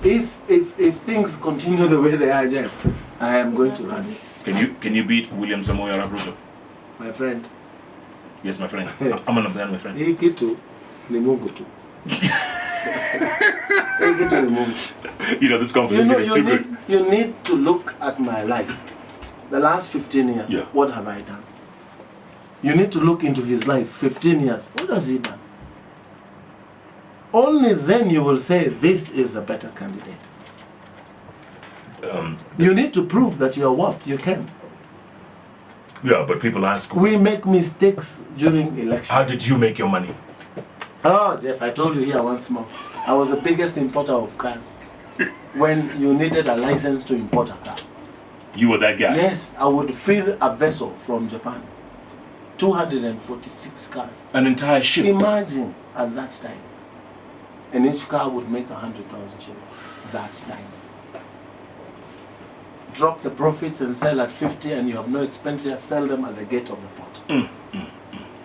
Speaker 2: If things continue the way they are, Jeff, I am going to run.
Speaker 3: Can you beat William Samoei Arap Ruto?
Speaker 2: My friend.
Speaker 3: Yes, my friend. I'm an my friend.
Speaker 2: Hii kitu ni Mungu tu. Hii kitu ni Mungu.
Speaker 3: You know, this conversation is too good.
Speaker 2: You need to look at my life. The last 15 years,
Speaker 3: Yeah.
Speaker 2: what have I done? You need to look into his life, 15 years. What has he done? Only then you will say, this is a better candidate. You need to prove that you are worth, you can.
Speaker 3: Yeah, but people ask,
Speaker 2: We make mistakes during elections.
Speaker 3: how did you make your money?
Speaker 2: Oh, Jeff, I told you here once more. I was the biggest importer of cars. When you needed a license to import a car.
Speaker 3: You were that guy.
Speaker 2: Yes, I would fill a vessel from Japan. 246 cars.
Speaker 3: An entire ship.
Speaker 2: Imagine at that time. And each car would make 100,000 shillings. That time. Drop the profits and sell at 50 and you have no expenditure, sell them at the gate of the port.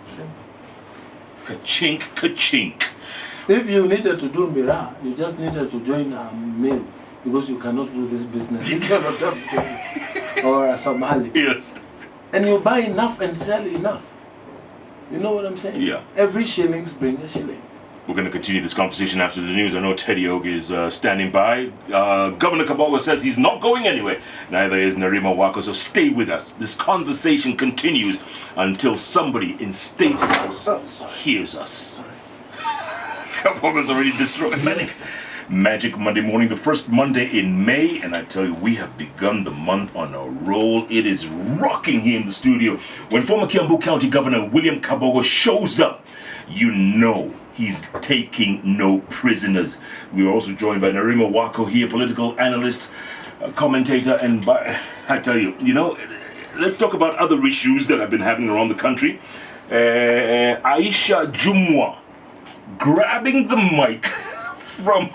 Speaker 2: Simple.
Speaker 3: Ka-chink, ka-chink.
Speaker 2: If you needed to do Mira, you just needed to join a mill because you cannot do this business. If you're not or a Somali.
Speaker 3: Yes.
Speaker 2: And you buy enough and sell enough. You know what I'm saying?
Speaker 3: Yeah.
Speaker 2: Every shillings bring a shilling.
Speaker 3: We're going to continue this conversation after the news. I know Teddy Oge is standing by. Governor Kabogo says he's not going anywhere. Neither is Narima Wako, so stay with us. This conversation continues until somebody in State House hears us. Kabogo's already destroyed many. Magic Monday morning, the first Monday in May, and I tell you, we have begun the month on a roll. It is rocking here in the studio. When former Kiambu County Governor William Kabogo shows up, you know he's taking no prisoners. We are also joined by Narima Wako here, political analyst, commentator, and I tell you, let's talk about other issues that have been happening around the country. Aisha Jumwa grabbing the mic from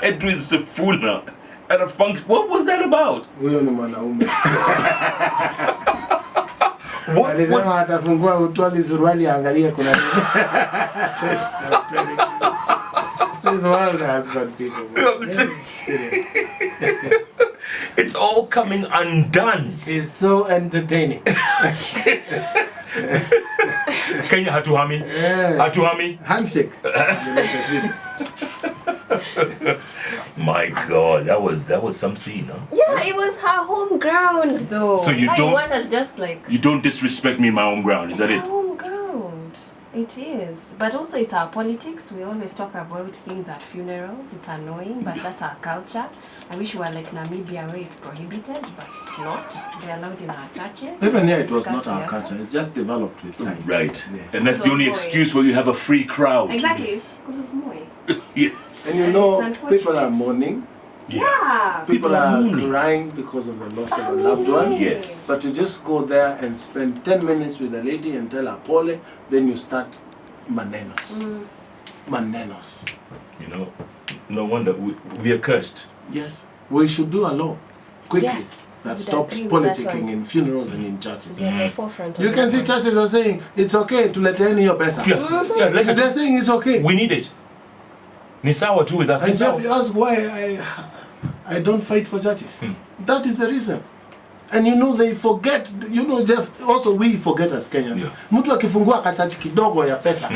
Speaker 3: Edwin Sifuna at a function. What was that about? What was...
Speaker 2: Alisema atafungua utwali suruali angalie kuna This world has got people.
Speaker 3: It's all coming undone.
Speaker 2: She's so entertaining.
Speaker 3: Kenya hatuhami. Hatuhami.
Speaker 2: Handshake.
Speaker 3: My God, that was some scene, huh?
Speaker 4: Yeah, it was her home ground though.
Speaker 3: So you
Speaker 4: I
Speaker 3: don't
Speaker 4: want to just like
Speaker 3: you don't disrespect me in my own ground, is that
Speaker 4: her
Speaker 3: it?
Speaker 4: home ground. It is, but also it's our politics. We always talk about things at funerals. It's annoying, but that's our culture. I wish we were like Namibia where it's prohibited, but it's not. They're allowed in our churches.
Speaker 2: Even here, it was
Speaker 4: Discuss
Speaker 2: not our
Speaker 4: the
Speaker 2: culture. It just developed with time.
Speaker 3: Right.
Speaker 2: Yes.
Speaker 3: And that's the only excuse where you have a free crowd.
Speaker 4: Exactly, because of Moi.
Speaker 3: Yes.
Speaker 2: And you
Speaker 4: It's
Speaker 2: know,
Speaker 4: unfortunate.
Speaker 2: people are mourning.
Speaker 4: Yeah.
Speaker 2: People are
Speaker 3: mourning.
Speaker 2: crying because of the loss of a loved one.
Speaker 3: Yes.
Speaker 2: But to just go there and spend 10 minutes with a lady and tell her pole, then you start manenos. Manenos.
Speaker 3: No wonder we are cursed.
Speaker 2: Yes. We should do a law quickly
Speaker 4: Yes, I
Speaker 2: that
Speaker 4: would
Speaker 2: stops
Speaker 4: agree with that
Speaker 2: politicking
Speaker 4: one.
Speaker 2: in funerals and in churches.
Speaker 4: They're at the forefront of
Speaker 2: You can
Speaker 4: that
Speaker 2: see
Speaker 4: one.
Speaker 2: churches are saying it's okay to let any your pesa.
Speaker 3: Yeah, let's
Speaker 2: They're saying it's okay.
Speaker 3: we need it. Ni sawa tu with us. Ni
Speaker 2: And
Speaker 3: sawa.
Speaker 2: if you ask why I don't fight for churches, that is the reason. And they forget, Jeff, also we forget as Kenyans. Mtu akifungua church kidogo ya pesa.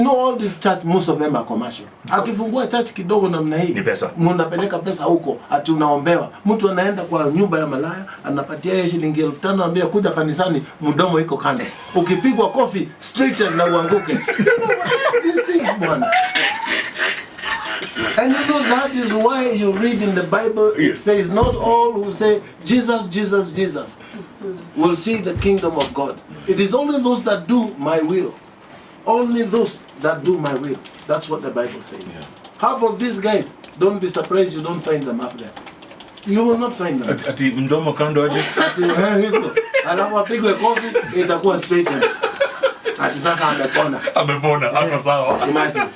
Speaker 2: All these church, most of them are commercial. Akifungua church kidogo namna hii,
Speaker 3: Ni pesa.
Speaker 2: mnapeleka pesa huko, ati unaombewa. Mtu anaenda kwa nyumba ya malaya, anapatia yeye shilingi 5,000, anambia kuja kanisani, mdomo iko kando. Ukipigwa kofi, straighten na uanguke. These things, bwana. And you know that is why you read in the Bible, it says not all who say Jesus, Jesus, Jesus will see the kingdom of God. It is only those that do my will. Only those that do my will. That's what the Bible says.
Speaker 3: Yeah.
Speaker 2: Half of these guys, don't be surprised you don't find them up there. You will not find them.
Speaker 3: Ati mdomo kando aje.
Speaker 2: Ati hivyo. Alafu apigwe kofi itakuwa straightened. Ati sasa amepona.
Speaker 3: Amepona, ako sawa.
Speaker 2: Imagine.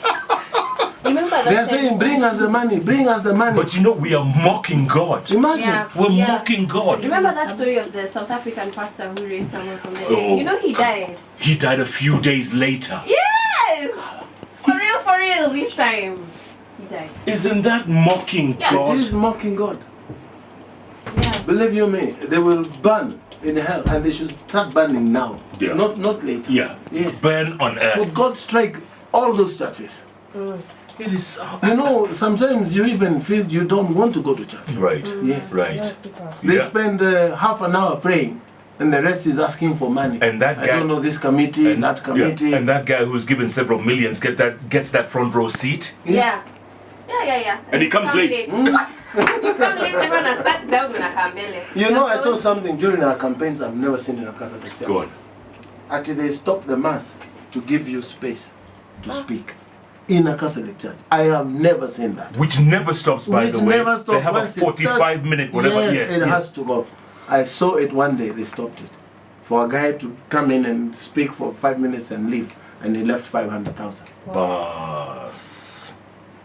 Speaker 4: Remember that
Speaker 2: They are saying, bring us the money, bring us the money.
Speaker 3: But you know, we are mocking God.
Speaker 2: Imagine.
Speaker 4: Yeah.
Speaker 3: We're mocking God.
Speaker 4: Remember that story of the South African pastor who raised someone from the dead?
Speaker 3: Oh.
Speaker 4: You know he died.
Speaker 3: He died a few days later.
Speaker 4: Yes! For real, this time. He died.
Speaker 3: Isn't that mocking
Speaker 4: Yeah.
Speaker 3: God?
Speaker 2: It is mocking God.
Speaker 4: Yeah.
Speaker 2: Believe you me, they will burn in hell, and they should start burning now.
Speaker 3: Yeah.
Speaker 2: Not later.
Speaker 3: Yeah.
Speaker 2: Yes.
Speaker 3: Burn on earth.
Speaker 2: Could God strike all those churches?
Speaker 3: It is
Speaker 2: You know, sometimes you even feel you don't want to go to church.
Speaker 3: right.
Speaker 2: Yes.
Speaker 3: Right.
Speaker 2: They
Speaker 3: Yeah.
Speaker 2: spend half an hour praying, and the rest is asking for money.
Speaker 3: And that
Speaker 2: I
Speaker 3: guy-
Speaker 2: don't know this committee, that committee.
Speaker 3: Yeah. And that guy who's given several millions gets that front row seat.
Speaker 4: Yeah. Yeah.
Speaker 3: And he comes late.
Speaker 4: He come late, everyone has sat down when I come late.
Speaker 2: You know, I saw something during our campaigns I've never seen in a Catholic church.
Speaker 3: Go on.
Speaker 2: Until they stop the mass to give you space to speak in a Catholic church. I have never seen that.
Speaker 3: Which never stops, by
Speaker 2: Which
Speaker 3: the way.
Speaker 2: never stops.
Speaker 3: They have a
Speaker 2: Once it starts,
Speaker 3: 45-minute whatever.
Speaker 2: Yes, it has to go. I saw it one day, they stopped it. For a guy to come in and speak for 5 minutes and leave, and he left 500,000.
Speaker 3: Boss.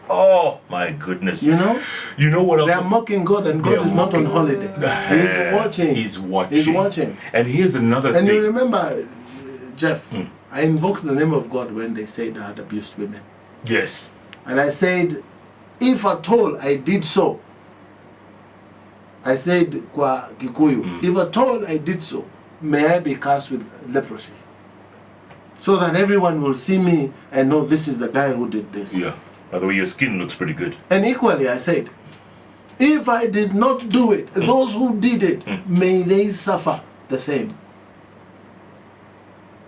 Speaker 3: Oh my goodness.
Speaker 2: You know?
Speaker 3: You know what else?
Speaker 2: They are mocking God, and God
Speaker 3: They are
Speaker 2: is not on
Speaker 3: mocking.
Speaker 2: holiday. He's watching.
Speaker 3: He's watching.
Speaker 2: He's watching.
Speaker 3: And here's another
Speaker 2: And you
Speaker 3: thing.
Speaker 2: remember, Jeff, I invoked the name of God when they said I had abused women.
Speaker 3: Yes.
Speaker 2: And I said, if at all I did so, I said kwa Kikuyu, if at all I did so, may I be cast with leprosy. So that everyone will see me and know this is the guy who did this.
Speaker 3: Yeah. By the way, your skin looks pretty good.
Speaker 2: And equally I said, if I did not do it, those who did it, may they suffer the same.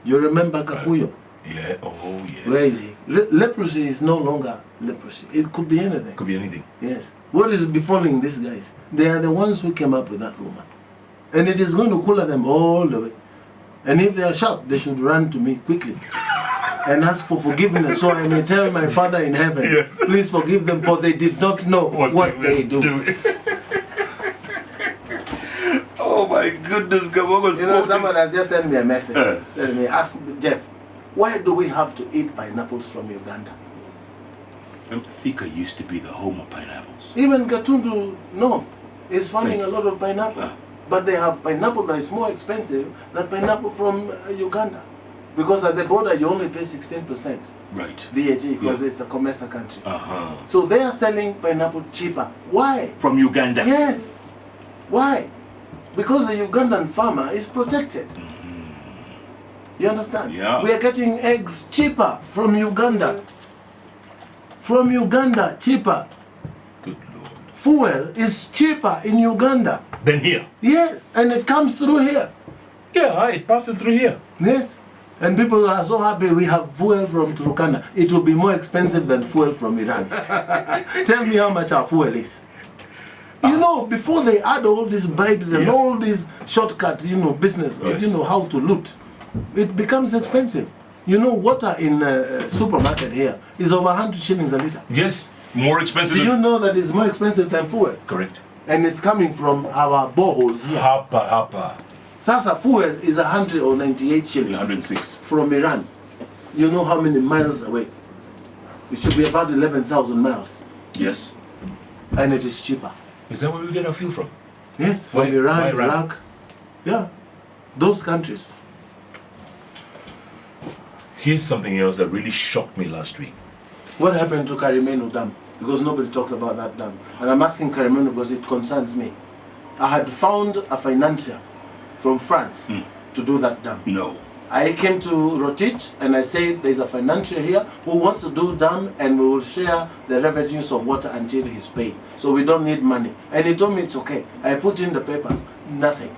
Speaker 2: You remember Kakuyo?
Speaker 3: Yeah. Oh, yeah.
Speaker 2: Where is he? Leprosy is no longer leprosy. It could be anything.
Speaker 3: Could be anything.
Speaker 2: Yes. What is befalling these guys? They are the ones who came up with that rumor. And it is going to cooler them all the way. And if they are sharp, they should run to me quickly and ask for forgiveness so I may tell my Father in heaven,
Speaker 3: Yes.
Speaker 2: please forgive them, for they did not know what they do.
Speaker 3: Oh my goodness, Kabogo's
Speaker 2: You know, someone has just sent me a message telling me, ask Jeff, why do we have to eat pineapples from Uganda?
Speaker 3: Thika used to be the home of pineapples.
Speaker 2: Even Gatundu, no, is farming a lot of pineapple. But they have pineapple that is more expensive than pineapple from Uganda. Because at the border you only pay 16%
Speaker 3: Right.
Speaker 2: VAT because it's a Comesa country.
Speaker 3: Uh-huh.
Speaker 2: So they are selling pineapple cheaper. Why?
Speaker 3: From Uganda.
Speaker 2: Yes. Why? Because the Ugandan farmer is protected. You understand?
Speaker 3: Yeah.
Speaker 2: We are getting eggs cheaper from Uganda. From Uganda, cheaper.
Speaker 3: Good Lord.
Speaker 2: Fuel is cheaper in Uganda.
Speaker 3: Then here.
Speaker 2: Yes, and it comes through here.
Speaker 3: Yeah, it passes through here.
Speaker 2: Yes. And people are so happy we have fuel from Turkana. It will be more expensive than fuel from Iran. Tell me how much our fuel is. You know, before they add all these bribes and all these shortcut, business,
Speaker 3: Yes.
Speaker 2: how to loot, it becomes expensive. You know, water in a supermarket here is over 100 shillings a liter.
Speaker 3: Yes. More expensive
Speaker 2: Do you
Speaker 3: than...
Speaker 2: know that it's more expensive than fuel?
Speaker 3: Correct.
Speaker 2: And it's coming from our boreholes here.
Speaker 3: Hapa.
Speaker 2: Sasa fuel is 100 or 98 shillings
Speaker 3: 106.
Speaker 2: from Iran. You know how many miles away? It should be about 11,000 miles.
Speaker 3: Yes.
Speaker 2: And it is cheaper.
Speaker 3: Is that where we get our fuel from?
Speaker 2: Yes, from
Speaker 3: Why
Speaker 2: Iran,
Speaker 3: Iran?
Speaker 2: Iraq. Yeah, those countries.
Speaker 3: Here's something else that really shocked me last week.
Speaker 2: What happened to Karimeno Dam? Because nobody talks about that dam. And I'm asking Karimeno because it concerns me. I had found a financier from France to do that dam.
Speaker 3: No.
Speaker 2: I came to Rotich and I said there's a financier here who wants to do dam and we will share the revenues of water until he's paid. So we don't need money. And he told me it's okay. I put in the papers, nothing.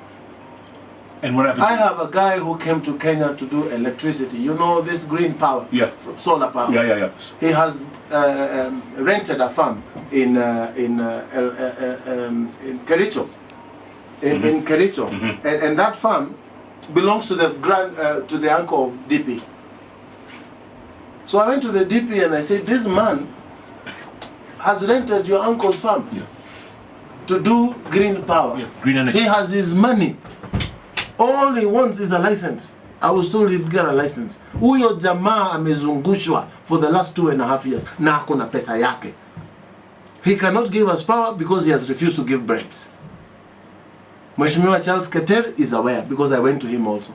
Speaker 3: And what happened?
Speaker 2: I have a guy who came to Kenya to do electricity. You know this green power?
Speaker 3: Yeah.
Speaker 2: Solar power.
Speaker 3: Yeah.
Speaker 2: He has rented a farm in Kericho. In Kericho. And that farm belongs to the to the uncle of DP. So I went to the DP and I said, this man has rented your uncle's farm to do green power.
Speaker 3: Yeah, green energy.
Speaker 2: He has his money. All he wants is a license. I was told he'd get a license. Huyo jamaa amezungushwa for the last 2.5 years. Na hakuna pesa yake. He cannot give us power because he has refused to give bribes. Mheshimiwa Charles Keter is aware because I went to him also.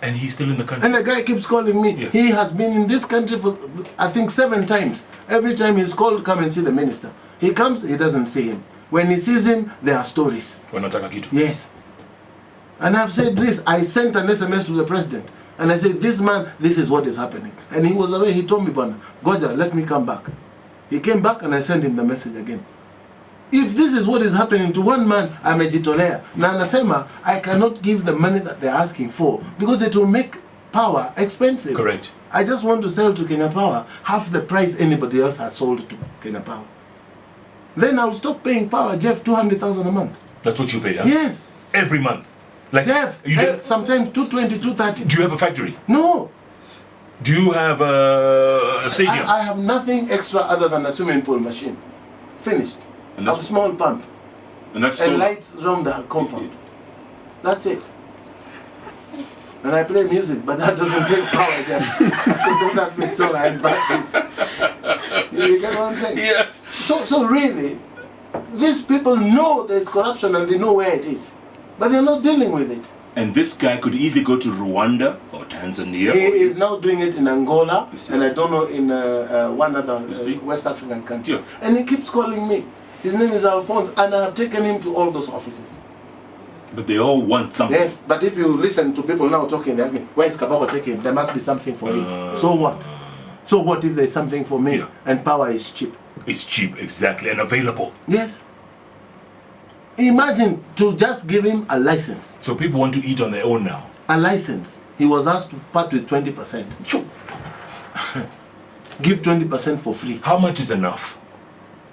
Speaker 3: And he's still in the country.
Speaker 2: And the guy keeps calling me.
Speaker 3: Yeah.
Speaker 2: He has been in this country for, I think, 7 times. Every time he's called, come and see the minister. He comes, he doesn't see him. When he sees him, there are stories.
Speaker 3: Wanataka kitu.
Speaker 2: Yes. And I've said this. I sent an SMS to the president. And I said, this man, this is what is happening. And he was away. He told me, Bwana, Goja, let me come back. He came back and I sent him the message again. If this is what is happening to one man, amejitolea. Na anasema, I cannot give the money that they're asking for because it will make power expensive.
Speaker 3: Correct.
Speaker 2: I just want to sell to Kenya Power half the price anybody else has sold to Kenya Power. Then I'll stop paying Power, Jeff, 200,000 a month.
Speaker 3: That's what you pay, huh?
Speaker 2: Yes.
Speaker 3: Every month. Like
Speaker 2: Jeff,
Speaker 3: you don't,
Speaker 2: sometimes 220, 230.
Speaker 3: do you have a factory?
Speaker 2: No.
Speaker 3: Do you have a stadium?
Speaker 2: I have nothing extra other than a swimming pool machine. Finished.
Speaker 3: And
Speaker 2: A
Speaker 3: that's-
Speaker 2: small pump.
Speaker 3: and that's
Speaker 2: And
Speaker 3: so
Speaker 2: lights around the compound. That's it. And I play music, but that doesn't take power, Jeff. I can do that with solar and batteries. You get what I'm saying?
Speaker 3: Yes.
Speaker 2: So really, these people know there's corruption and they know where it is. But they're not dealing with it.
Speaker 3: And this guy could easily go to Rwanda or Tanzania.
Speaker 2: He
Speaker 3: or
Speaker 2: is now doing it in Angola,
Speaker 3: You see?
Speaker 2: and I don't know in one other
Speaker 3: You see?
Speaker 2: West African country.
Speaker 3: Yeah.
Speaker 2: And he keeps calling me. His name is Alphonse, and I have taken him to all those offices.
Speaker 3: But they all want something.
Speaker 2: Yes, but if you listen to people now talking, they're asking, where is Kabogo taking him? There must be something for him. So what? So what if there's something for me
Speaker 3: Yeah.
Speaker 2: and power is cheap?
Speaker 3: It's cheap, exactly, and available.
Speaker 2: Yes. Imagine to just give him a license.
Speaker 3: So people want to eat on their own now.
Speaker 2: A license. He was asked to part with 20%.
Speaker 3: Choo.
Speaker 2: Give 20% for free.
Speaker 3: How much is enough?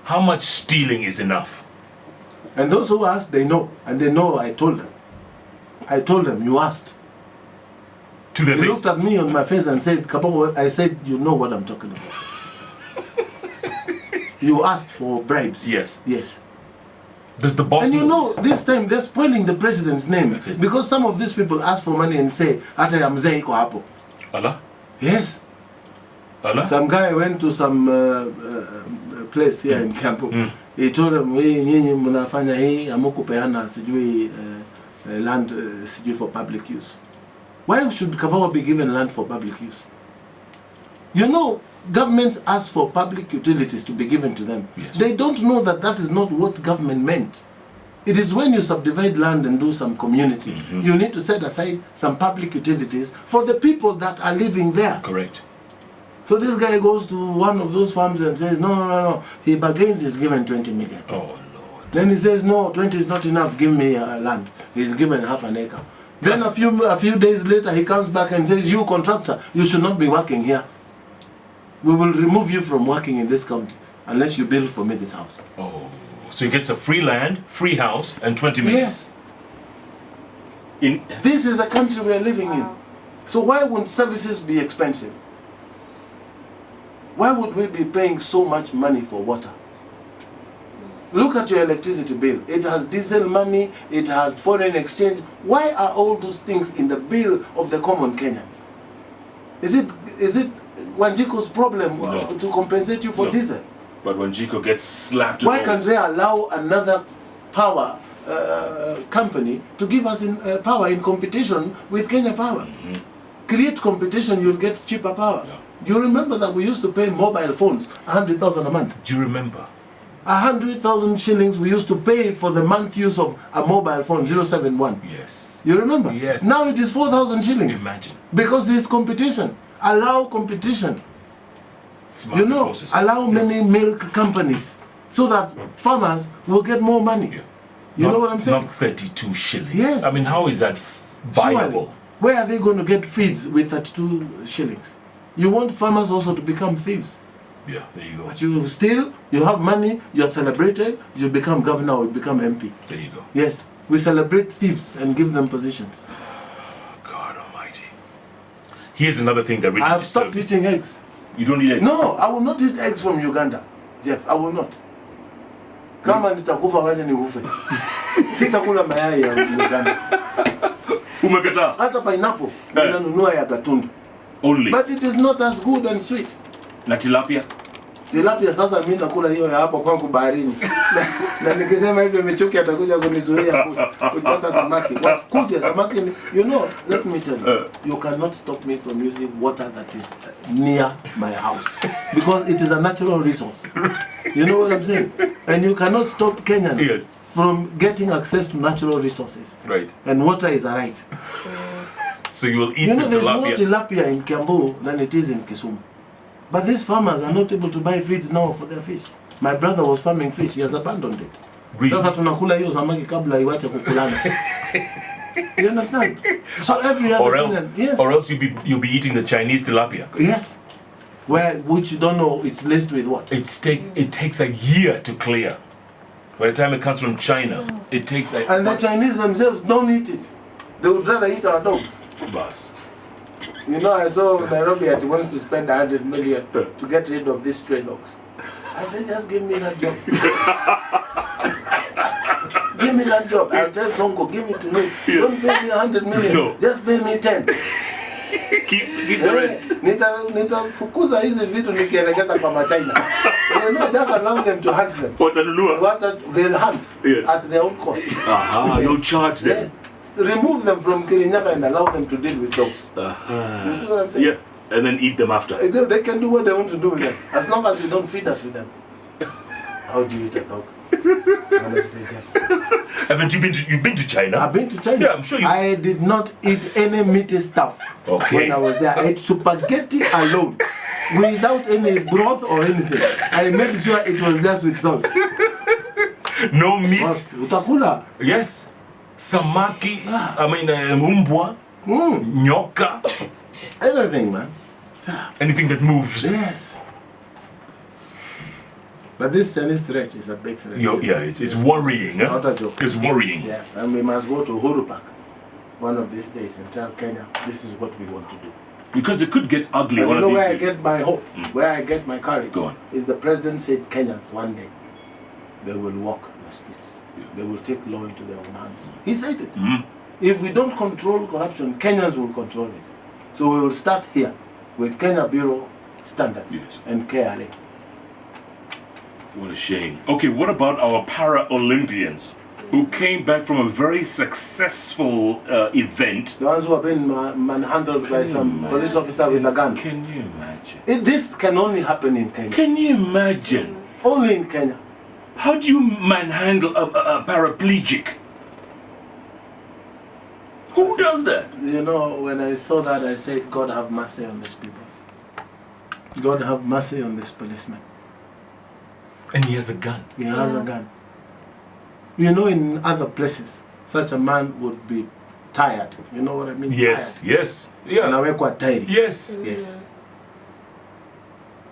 Speaker 3: How much stealing is enough?
Speaker 2: And those who asked, they know. And they know I told them. I told them, you asked.
Speaker 3: To their
Speaker 2: He
Speaker 3: face.
Speaker 2: looked at me on my face and said, Kabogo, I said, you know what I'm talking about. You asked for bribes.
Speaker 3: Yes.
Speaker 2: Yes.
Speaker 3: Does the boss
Speaker 2: And you know,
Speaker 3: this?
Speaker 2: this time they're spoiling the president's name.
Speaker 3: That's it.
Speaker 2: Because some of these people ask for money and say, Ata ya mzee iko hapo.
Speaker 3: Allah?
Speaker 2: Yes.
Speaker 3: Allah?
Speaker 2: Some guy went to some place here in Campo. He told them, hey, nyinyi mnafanya hii, amukupeana sijui land sijui for public use. Why should Kabogo be given land for public use? You know, governments ask for public utilities to be given to them.
Speaker 3: Yes.
Speaker 2: They don't know that that is not what government meant. It is when you subdivide land and do some community, you need to set aside some public utilities for the people that are living there.
Speaker 3: Correct.
Speaker 2: So this guy goes to one of those farms and says, no. He bargains, he's given 20 million.
Speaker 3: Oh, Lord.
Speaker 2: Then he says, no, 20 is not enough, give me land. He's given half an acre. Then a few days later, he comes back and says, you contractor, you should not be working here. We will remove you from working in this county unless you build for me this house.
Speaker 3: Oh. So he gets a free land, free house, and 20 million.
Speaker 2: Yes.
Speaker 3: In,
Speaker 2: This is the country we are living in. So why wouldn't services be expensive? Why would we be paying so much money for water? Look at your electricity bill. It has diesel money, it has foreign exchange. Why are all those things in the bill of the common Kenyan? Is it Wanjiko's problem
Speaker 3: No.
Speaker 2: to compensate you for
Speaker 3: No.
Speaker 2: diesel?
Speaker 3: but when Jiko gets slapped
Speaker 2: Why
Speaker 3: with
Speaker 2: can't they allow another power company to give us power in competition with Kenya Power? Create competition, you'll get cheaper power.
Speaker 3: Yeah.
Speaker 2: You remember that we used to pay mobile phones 100,000 a month.
Speaker 3: Do you remember?
Speaker 2: 100,000 shillings we used to pay for the month use of a mobile phone 071.
Speaker 3: Yes.
Speaker 2: You remember?
Speaker 3: Yes.
Speaker 2: Now it is 4,000 shillings.
Speaker 3: Imagine.
Speaker 2: Because there is competition. Allow competition.
Speaker 3: Smart
Speaker 2: You know,
Speaker 3: forces.
Speaker 2: allow many milk companies so that farmers will get more money.
Speaker 3: Yeah.
Speaker 2: You know what I'm saying?
Speaker 3: Not 32 shillings.
Speaker 2: Yes.
Speaker 3: I mean, how is that
Speaker 5: viable.
Speaker 2: Surely, where are they going to get feeds with 32 shillings? You want farmers also to become thieves.
Speaker 5: Yeah, there you go.
Speaker 2: But you steal, you have money, you're celebrated, you become governor or you become MP.
Speaker 5: There you go.
Speaker 2: Yes, we celebrate thieves and give them positions.
Speaker 5: God almighty. Here's another thing that really
Speaker 2: I have stopped
Speaker 5: disturbed me.
Speaker 2: eating eggs.
Speaker 3: You don't eat eggs?
Speaker 2: No, I will not eat eggs from Uganda, Jeff. I will not. Kama nitakufa wacha nikufe. Sitakula mayai ya Uganda.
Speaker 3: Umekataa?
Speaker 2: Hata pineapple ninanunua ya Gatundu.
Speaker 3: Only.
Speaker 2: But it is not as good and sweet.
Speaker 3: Na tilapia?
Speaker 2: Tilapia sasa mimi nakula hiyo ya hapo kwangu baharini. Na nikisema hivyo Michuki atakuja kunizuia kuchota samaki. Kuja samaki, you know, let me tell you. You cannot stop me from using water that is near my house because it is a natural resource. You know what I'm saying? And you cannot stop Kenyans
Speaker 5: Yes.
Speaker 2: from getting access to natural resources.
Speaker 5: Right.
Speaker 2: And water is a right.
Speaker 5: So you will eat
Speaker 2: You know,
Speaker 5: the
Speaker 2: there's more
Speaker 5: tilapia.
Speaker 2: tilapia in Kiambu than it is in Kisumu. But these farmers are not able to buy feeds now for their fish. My brother was farming fish, he has abandoned it.
Speaker 5: Really?
Speaker 2: Sasa tunakula hiyo samaki kabla iwache kukulana. You understand? So every other
Speaker 5: Or else,
Speaker 2: Kenyan, yes.
Speaker 5: or else you'll be eating the Chinese tilapia.
Speaker 2: Yes. Which you don't know it's laced with what?
Speaker 5: It takes a year to clear. By the time it comes from China, it takes a
Speaker 2: And the Chinese themselves don't eat it. They would rather eat our dogs.
Speaker 5: bus.
Speaker 2: You know, I saw Nairobi that he wants to spend 100 million to get rid of these stray dogs. I said, just give me that job. Give me that job. I'll tell Sonko, give it to me. Don't pay me 100 million.
Speaker 5: No.
Speaker 2: Just pay me 10.
Speaker 3: Keep the rest.
Speaker 2: Nitafukuza hizi vitu nikielekeza kwa Machina. You know, just allow them to hunt them.
Speaker 3: Watanunua.
Speaker 2: They'll hunt
Speaker 3: Yes.
Speaker 2: at their own cost.
Speaker 3: Aha, you'll charge them.
Speaker 2: Yes. Remove them from Kirinyaga and allow them to deal with dogs. You see what I'm saying?
Speaker 3: Yeah, and then eat them after.
Speaker 2: They can do what they want to do with them, as long as they don't feed us with them. How do you eat a dog? Honestly, Jeff.
Speaker 5: Haven't you been to? You've been to China?
Speaker 2: I've been to China.
Speaker 5: Yeah, I'm sure you.
Speaker 2: I did not eat any meaty stuff
Speaker 5: Okay.
Speaker 2: when I was there. I ate spaghetti alone, without any broth or anything. I made sure it was just with salt.
Speaker 5: No meat.
Speaker 2: Boss, utakula.
Speaker 5: Yes. Samaki. I mean, umbwa. Nyoka.
Speaker 2: Anything, man.
Speaker 5: Anything that moves.
Speaker 2: Yes. But this Chinese threat is a big threat.
Speaker 5: Yeah, it's worrying.
Speaker 2: It's not a joke.
Speaker 5: It's worrying.
Speaker 2: Yes, and we must go to Uhuru Park one of these days and tell Kenya this is what we want to do.
Speaker 3: Because it could get ugly
Speaker 2: And
Speaker 3: one
Speaker 2: you know
Speaker 3: of
Speaker 2: where I
Speaker 3: these days.
Speaker 2: get my hope, where I get my courage,
Speaker 3: Go on.
Speaker 2: is the president said Kenyans one day, they will walk the streets. They will take law into their own hands. He said it. If we don't control corruption, Kenyans will control it. So we will start here with Kenya Bureau Standards
Speaker 3: Yes.
Speaker 2: and KRA.
Speaker 3: What a shame. Okay, what about our Para-Olympians who came back from a very successful event?
Speaker 2: The ones who have been manhandled by some police officer with a gun.
Speaker 3: Can you imagine?
Speaker 2: This can only happen in Kenya.
Speaker 3: Can you imagine?
Speaker 2: Only in Kenya.
Speaker 3: How do you manhandle a paraplegic? Who does that?
Speaker 2: You know, when I saw that, I said, God have mercy on these people. God have mercy on this policeman.
Speaker 5: And he has a gun.
Speaker 2: He has a gun. You know, in other places, such a man would be tired. You know what I mean?
Speaker 5: Yes,
Speaker 2: Tired.
Speaker 5: yes. Yeah.
Speaker 2: Anawekwa tairi.
Speaker 5: Yes.
Speaker 2: Yes.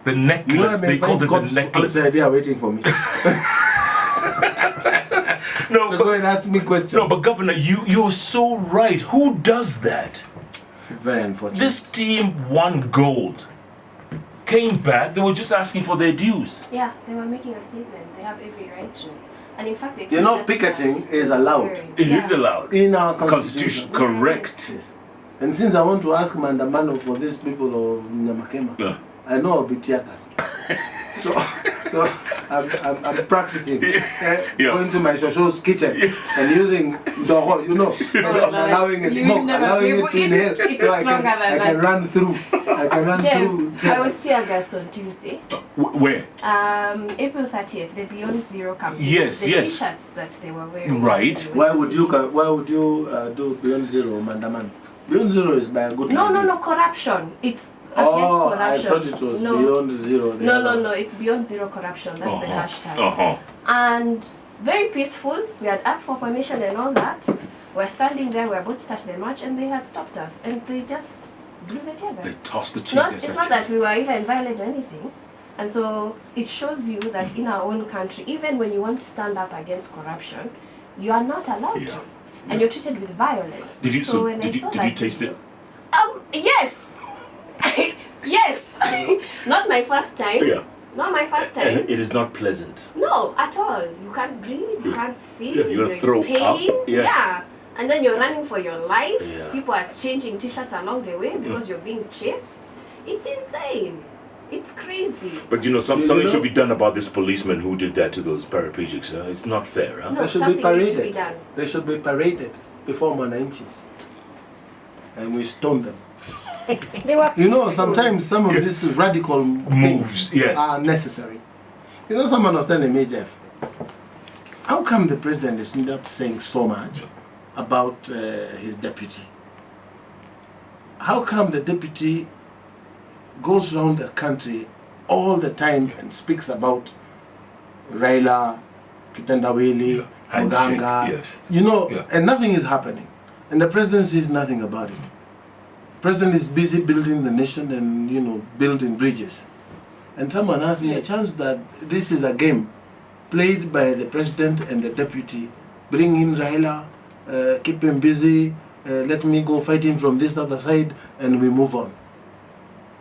Speaker 5: The
Speaker 2: You know,
Speaker 5: necklace. They called it the necklace.
Speaker 2: the idea waiting for me.
Speaker 5: No,
Speaker 2: So go and ask me questions.
Speaker 5: no, but Governor, you're so right. Who does that?
Speaker 2: It's very unfortunate.
Speaker 5: This team won gold. Came back, they were just asking for their dues.
Speaker 4: Yeah, they were making a statement. They have every right to. And in fact, they
Speaker 2: You know,
Speaker 4: t-shirts
Speaker 2: picketing
Speaker 4: that
Speaker 2: is allowed.
Speaker 4: wearing.
Speaker 3: It
Speaker 4: Yeah.
Speaker 3: is allowed.
Speaker 2: in our
Speaker 3: Constitution,
Speaker 2: constitution.
Speaker 3: correct.
Speaker 2: Yes. And since I want to ask Mandamano for these people of Nyamakema,
Speaker 3: Yeah.
Speaker 2: I know I'll be teargas. so I'm practicing going to my shosho's kitchen and using doho, you know, allowing it
Speaker 4: You
Speaker 2: smoke,
Speaker 4: will never
Speaker 2: allowing
Speaker 4: be
Speaker 2: it to
Speaker 4: able-
Speaker 2: inhale,
Speaker 4: it's
Speaker 2: so I
Speaker 4: stronger than
Speaker 2: can
Speaker 4: that.
Speaker 2: run through. I can run through.
Speaker 4: Jeff, I was
Speaker 2: teargas.
Speaker 4: tear gassed on Tuesday.
Speaker 3: Where?
Speaker 4: April 30th, the Beyond Zero campaign.
Speaker 3: Yes,
Speaker 4: the
Speaker 3: yes.
Speaker 4: T-shirts that they were wearing.
Speaker 3: Right.
Speaker 4: actually
Speaker 2: Why
Speaker 4: with
Speaker 2: would
Speaker 4: the
Speaker 2: you
Speaker 4: city.
Speaker 2: why would you do Beyond Zero, Mandaman? Beyond Zero is by a good man.
Speaker 4: No, corruption. It's
Speaker 2: Oh,
Speaker 4: against
Speaker 2: I
Speaker 4: corruption.
Speaker 2: thought it was
Speaker 4: no.
Speaker 2: Beyond Zero. the other one.
Speaker 4: No, it's Beyond Zero corruption. That's the hashtag.
Speaker 3: Uh-huh.
Speaker 4: And very peaceful. We had asked for permission and all that. We're standing there, we're about to start the march, and they had stopped us, and they just blew the tear gas.
Speaker 3: They tossed the tear gas
Speaker 4: It's
Speaker 3: at
Speaker 4: not
Speaker 3: you.
Speaker 4: that we were even violent or anything. And so it shows you that in our own country, even when you want to stand up against corruption, you are not allowed
Speaker 3: Yeah.
Speaker 4: to. And you're treated with violence.
Speaker 3: Did you
Speaker 4: So when I saw
Speaker 3: did you
Speaker 4: that
Speaker 3: taste it?
Speaker 4: Yes. Yes. Not my first time.
Speaker 3: Yeah.
Speaker 4: Not my first time.
Speaker 3: And it is not pleasant.
Speaker 4: No, at all. You can't breathe, you can't see,
Speaker 3: Yeah, you're gonna
Speaker 4: in
Speaker 3: throw
Speaker 4: pain.
Speaker 3: up. Yes.
Speaker 4: Yeah. And then you're running for your life.
Speaker 3: Yeah.
Speaker 4: People are changing t-shirts along the way because you're being chased. It's insane. It's crazy.
Speaker 3: But you know,
Speaker 2: You
Speaker 3: something
Speaker 2: know-
Speaker 3: should be done about this policeman who did that to those paraplegics. It's not fair, huh?
Speaker 4: No,
Speaker 2: They should be
Speaker 4: something needs to be
Speaker 2: paraded.
Speaker 4: done.
Speaker 2: They should be paraded before Mwananchis. And we stone them.
Speaker 4: They were
Speaker 2: You know,
Speaker 4: peaceful.
Speaker 2: sometimes some of these radical
Speaker 3: Moves,
Speaker 2: things
Speaker 3: yes.
Speaker 2: are necessary. You know, someone was telling me, Jeff, how come the president is not saying so much about his deputy? How come the deputy goes around the country all the time and speaks about Raila, Kitendawili,
Speaker 3: Yeah. Handshake,
Speaker 2: Muganga,
Speaker 3: yes.
Speaker 2: you know,
Speaker 3: Yeah.
Speaker 2: and nothing is happening. And the president sees nothing about it. President is busy building the nation and, you know, building bridges. And someone asked me a chance that this is a game played by the president and the deputy. Bring in Raila, keep him busy, let me go fight him from this other side, and we move on.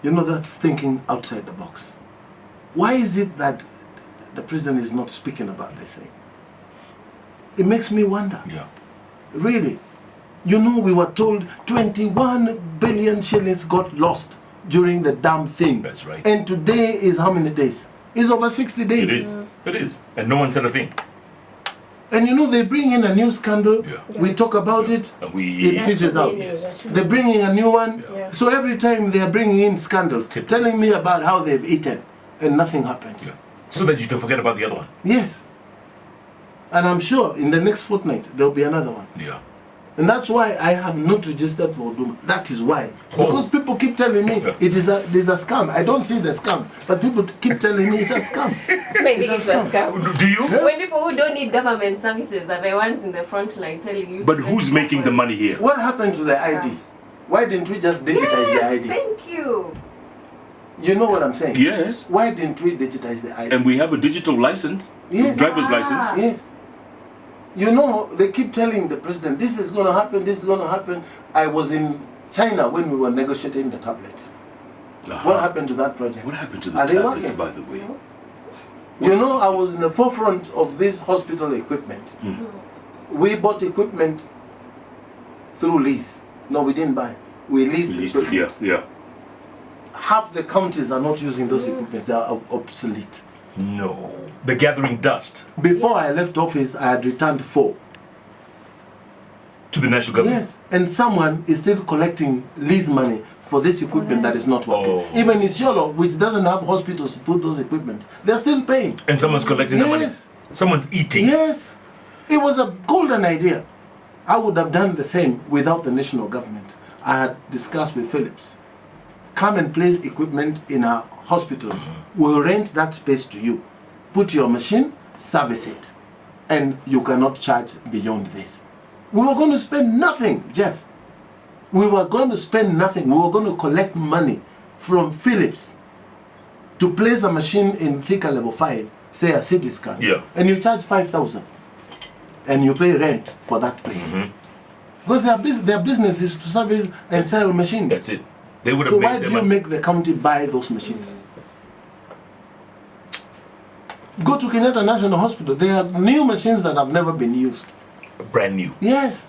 Speaker 2: You know, that's thinking outside the box. Why is it that the president is not speaking about this thing? It makes me wonder.
Speaker 3: Yeah.
Speaker 2: Really. You know, we were told 21 billion shillings got lost during the damn thing.
Speaker 3: That's right.
Speaker 2: And today is how many days? It's over 60 days.
Speaker 3: It is. It is. And no one said a thing.
Speaker 2: And you know, they bring in a new scandal.
Speaker 3: Yeah.
Speaker 2: We talk about it.
Speaker 3: And we
Speaker 2: It fizzles out.
Speaker 4: Yes.
Speaker 2: They're bringing a new one.
Speaker 4: Yeah.
Speaker 2: So every time they are bringing in scandals, telling me about how they've eaten, and nothing happens.
Speaker 3: Yeah. So that you can forget about the other one.
Speaker 2: Yes. And I'm sure in the next fortnight, there'll be another one.
Speaker 3: Yeah.
Speaker 2: And that's why I have not registered for Uduma. That is why. Because people keep telling me
Speaker 3: Yeah.
Speaker 2: there's a scam. I don't see the scam, but people keep telling me it's a scam.
Speaker 4: Maybe
Speaker 2: It's a
Speaker 4: it's a scam.
Speaker 3: Do you?
Speaker 4: When people who don't need government services are the ones in the front line telling you.
Speaker 3: But who's making the money here?
Speaker 2: What happened to the ID? Why didn't we just digitize the
Speaker 4: Yes,
Speaker 2: ID?
Speaker 4: thank you.
Speaker 2: You know what I'm saying?
Speaker 3: Yes.
Speaker 2: Why didn't we digitize the ID?
Speaker 3: And we have a digital license,
Speaker 2: Yes.
Speaker 3: driver's
Speaker 4: Ah.
Speaker 3: license.
Speaker 2: Yes. You know, they keep telling the president, this is going to happen, this is going to happen. I was in China when we were negotiating the tablets.
Speaker 3: Uh-huh.
Speaker 2: What happened to that project?
Speaker 3: What happened to the
Speaker 2: Are they
Speaker 3: tablets,
Speaker 2: working?
Speaker 3: by the way?
Speaker 2: You know, I was in the forefront of this hospital equipment. We bought equipment through lease. No, we didn't buy. We leased
Speaker 3: We
Speaker 2: the
Speaker 3: leased it.
Speaker 2: equipment.
Speaker 3: Yeah.
Speaker 2: Half the counties are not using those equipments. They are obsolete.
Speaker 3: No. They're gathering dust
Speaker 2: Before I left office, I had returned 4.
Speaker 3: to the national government.
Speaker 2: Yes, and someone is still collecting lease money for this equipment that is not working.
Speaker 3: Oh.
Speaker 2: Even in Siolo, which doesn't have hospitals to put those equipments, they're still paying.
Speaker 3: And someone's collecting the money.
Speaker 2: Yes.
Speaker 3: Someone's eating.
Speaker 2: Yes, it was a golden idea. I would have done the same without the national government. I had discussed with Philips. Come and place equipment in our hospitals. We'll rent that space to you. Put your machine, service it. And you cannot charge beyond this. We were going to spend nothing, Jeff. We were going to spend nothing. We were going to collect money from Philips to place a machine in Thika level 5, say a CT scan.
Speaker 3: Yeah.
Speaker 2: And you charge 5,000. And you pay rent for that place. Because their business is to service and sell machines.
Speaker 3: That's it. They would have
Speaker 2: So
Speaker 3: made
Speaker 2: why
Speaker 3: their
Speaker 2: do you
Speaker 3: money.
Speaker 2: make the county buy those machines? Go to Kenyatta National Hospital. They have new machines that have never been used.
Speaker 3: Brand new.
Speaker 2: Yes.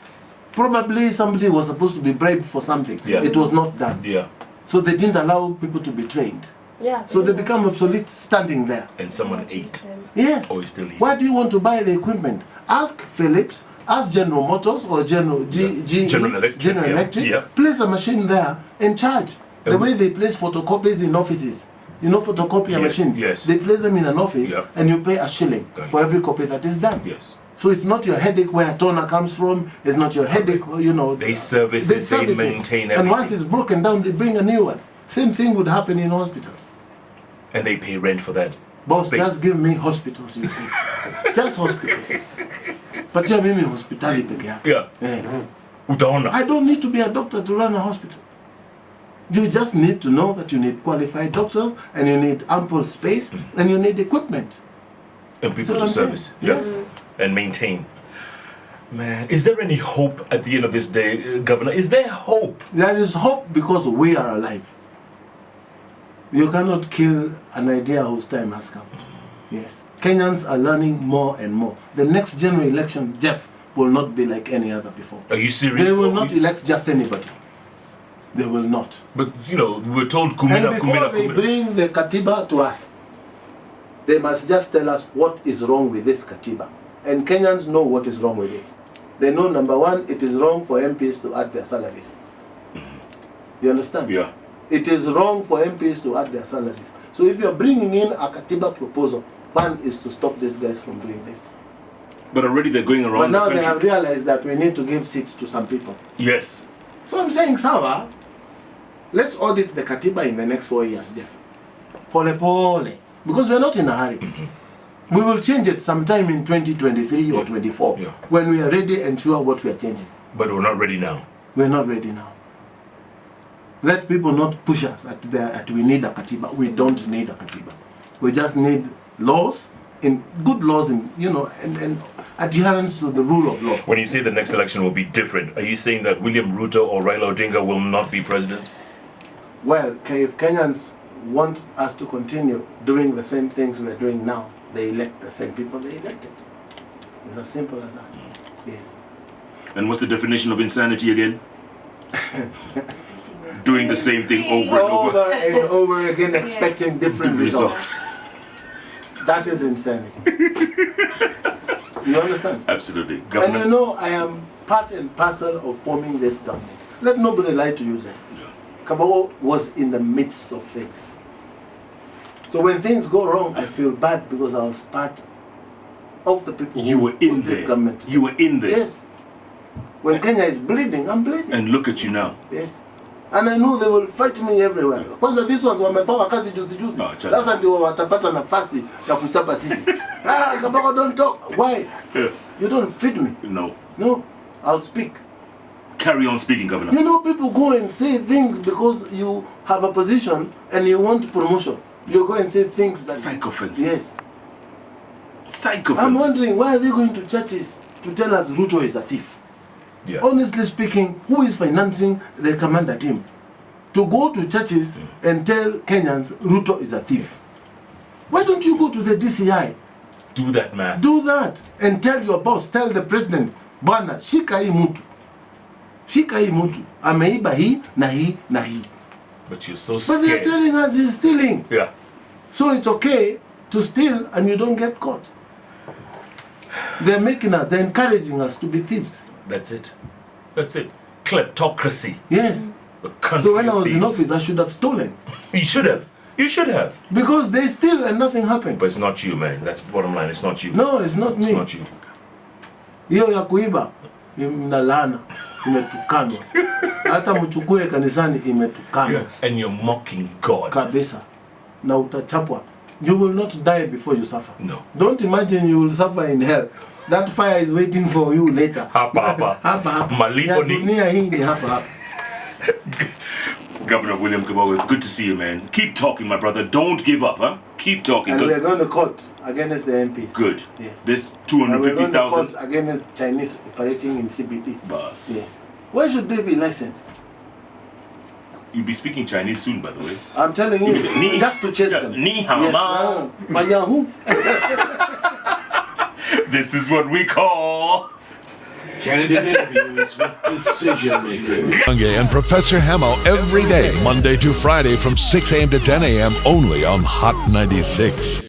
Speaker 2: Probably somebody was supposed to be bribed for something.
Speaker 3: Yeah.
Speaker 2: It was not done.
Speaker 3: Yeah.
Speaker 2: So they didn't allow people to be trained.
Speaker 4: Yeah.
Speaker 2: So they become obsolete standing there.
Speaker 3: And someone ate.
Speaker 2: Yes.
Speaker 3: Or is still eating.
Speaker 2: Why do you want to buy the equipment? Ask Philips, ask General Motors or General
Speaker 3: General Electric,
Speaker 2: General
Speaker 3: yeah.
Speaker 2: Electric.
Speaker 3: Yeah.
Speaker 2: Place a machine there and charge. The
Speaker 3: And
Speaker 2: way they place photocopies in offices. You know photocopier
Speaker 3: Yes,
Speaker 2: machines?
Speaker 3: yes.
Speaker 2: They place them in an office
Speaker 3: Yeah.
Speaker 2: and you pay a shilling
Speaker 3: Thank
Speaker 2: for
Speaker 3: you.
Speaker 2: every copy that is done.
Speaker 3: Yes.
Speaker 2: So it's not your headache where a toner comes from. It's not your headache, you know.
Speaker 3: They service it, they
Speaker 2: service
Speaker 3: maintain
Speaker 2: And once
Speaker 3: everything.
Speaker 2: it's broken down, they bring a new one. Same thing would happen in hospitals.
Speaker 3: And they pay rent for that.
Speaker 2: Boss,
Speaker 3: space.
Speaker 2: just give me hospitals, you see. Just hospitals. patia mimi hospitali peke yake.
Speaker 5: Yeah. Utaona.
Speaker 2: I don't need to be a doctor to run a hospital. You just need to know that you need qualified doctors and you need ample space and you need equipment.
Speaker 5: And people
Speaker 2: So
Speaker 5: to
Speaker 2: I'm saying,
Speaker 5: service.
Speaker 2: yes.
Speaker 5: And maintain. Man, is there any hope at the end of this day, Governor? Is there hope?
Speaker 2: There is hope because we are alive. You cannot kill an idea whose time has come. Yes. Kenyans are learning more and more. The next general election, Jeff, will not be like any other before.
Speaker 5: Are you serious?
Speaker 2: They will
Speaker 5: Or
Speaker 2: not elect just anybody. They will not.
Speaker 5: But, you know, we were told Kumina,
Speaker 2: And before they bring the Katiba to us, they must just tell us what is wrong with this Katiba. And Kenyans know what is wrong with it. They know, number one, it is wrong for MPs to add their salaries. You understand?
Speaker 3: Yeah.
Speaker 2: It is wrong for MPs to add their salaries. So if you're bringing in a Katiba proposal, one is to stop these guys from doing this.
Speaker 3: But already they're going
Speaker 2: But
Speaker 3: around
Speaker 2: now
Speaker 3: the
Speaker 2: they
Speaker 3: country.
Speaker 2: have realized that we need to give seats to some people.
Speaker 5: Yes.
Speaker 2: So I'm saying, Sawa, let's audit the Katiba in the next 4 years, Jeff. Pole pole. Because we're not in a hurry. We will change it sometime in 2023 or 24
Speaker 5: Yeah.
Speaker 2: when we are ready and sure what we are changing.
Speaker 5: But we're not ready now.
Speaker 2: We're not ready now. Let people not push us at we need a Katiba. We don't need a Katiba. We just need laws, in good laws, in, you know, and adherence to the rule of law.
Speaker 5: When you say the next election will be different, are you saying that William Ruto or Raila Odinga will not be president?
Speaker 2: Well, if Kenyans want us to continue doing the same things we're doing now, they elect the same people they elected. It's as simple as that. Yes.
Speaker 3: And what's the definition of insanity again? Doing the same thing over and over.
Speaker 2: Over and over again, expecting different results. That is insanity. You understand?
Speaker 3: Absolutely.
Speaker 2: And
Speaker 3: Governor.
Speaker 2: you know, I am part and parcel of forming this government. Let nobody lie to you, Zé. Kabogo was in the midst of things. So when things go wrong, I feel bad because I was part of the people
Speaker 3: You
Speaker 2: who
Speaker 3: were in
Speaker 2: put this
Speaker 3: there.
Speaker 2: government.
Speaker 3: You were in there.
Speaker 2: Yes. When Kenya is bleeding, I'm bleeding.
Speaker 3: And look at you now.
Speaker 2: Yes. And I know they will fight me everywhere. Kwanza these ones wamepawa kazi juzi juzi.
Speaker 3: Ah, chana.
Speaker 2: Sasa ndio watapata nafasi ya kuchapa sisi. Kabogo, don't talk. Why? You don't feed me.
Speaker 3: No.
Speaker 2: No. I'll speak.
Speaker 3: Carry on speaking, Governor.
Speaker 2: You know, people go and say things because you have a position and you want promotion. You go and say things that...
Speaker 3: Psychophants.
Speaker 2: Yes.
Speaker 3: Psychophants.
Speaker 2: I'm wondering, why are they going to churches to tell us Ruto is a thief?
Speaker 5: Yeah.
Speaker 2: Honestly speaking, who is financing the commander team? To go to churches and tell Kenyans Ruto is a thief. Why don't you go to the DCI?
Speaker 5: Do that, man.
Speaker 2: Do that and tell your boss, tell the president, Bwana, shika hii mtu. Shika hii mtu. Ameiba hii na hii na hii.
Speaker 5: But you're so
Speaker 2: But they're
Speaker 5: scared.
Speaker 2: telling us he's stealing.
Speaker 5: Yeah.
Speaker 2: So it's okay to steal and you don't get caught. They're making us, they're encouraging us to be thieves.
Speaker 5: That's it. That's it. Kleptocracy.
Speaker 2: Yes.
Speaker 5: A country
Speaker 2: So when I
Speaker 5: of
Speaker 2: was in
Speaker 5: thieves.
Speaker 2: office, I should have stolen.
Speaker 5: You should have. You should have.
Speaker 2: Because they steal and nothing happens.
Speaker 5: But it's not you, man. That's the bottom line. It's not you.
Speaker 2: No, it's not
Speaker 5: It's
Speaker 2: me.
Speaker 5: not you.
Speaker 2: Hiyo ya kuiba ina laana, imetukanwa. Hata mchukue kanisani imetukanwa
Speaker 5: And you're mocking God.
Speaker 2: kabisa. Na utachapwa. You will not die before you suffer.
Speaker 5: No.
Speaker 2: Don't imagine you will suffer in hell. That fire is waiting for you later.
Speaker 5: Hapa, hapa.
Speaker 2: Hapa hapa.
Speaker 5: Malipo
Speaker 2: Ya
Speaker 5: ni-
Speaker 2: dunia hii ni hapa hapa.
Speaker 3: Governor William Kabogo, it's good to see you, man. Keep talking, my brother. Don't give up, huh? Keep talking.
Speaker 2: And
Speaker 3: 'cause-
Speaker 2: we're going to court against the MPs.
Speaker 3: Good.
Speaker 2: Yes.
Speaker 3: This
Speaker 2: And we're going to
Speaker 3: 250,000.
Speaker 2: court against Chinese operating in CBD.
Speaker 3: Bus.
Speaker 2: Yes. Why should they be licensed?
Speaker 3: You'll be speaking Chinese soon, by the way.
Speaker 2: I'm telling you,
Speaker 3: Ni-
Speaker 2: just to chase
Speaker 3: Yeah,
Speaker 2: them.
Speaker 3: ni hao ma.
Speaker 2: Mayahu.
Speaker 3: This is what we call.
Speaker 1: Candidate interviews with decision makers. And Professor Hamo every day, Monday to Friday from 6 a.m. to 10 a.m. only on Hot 96.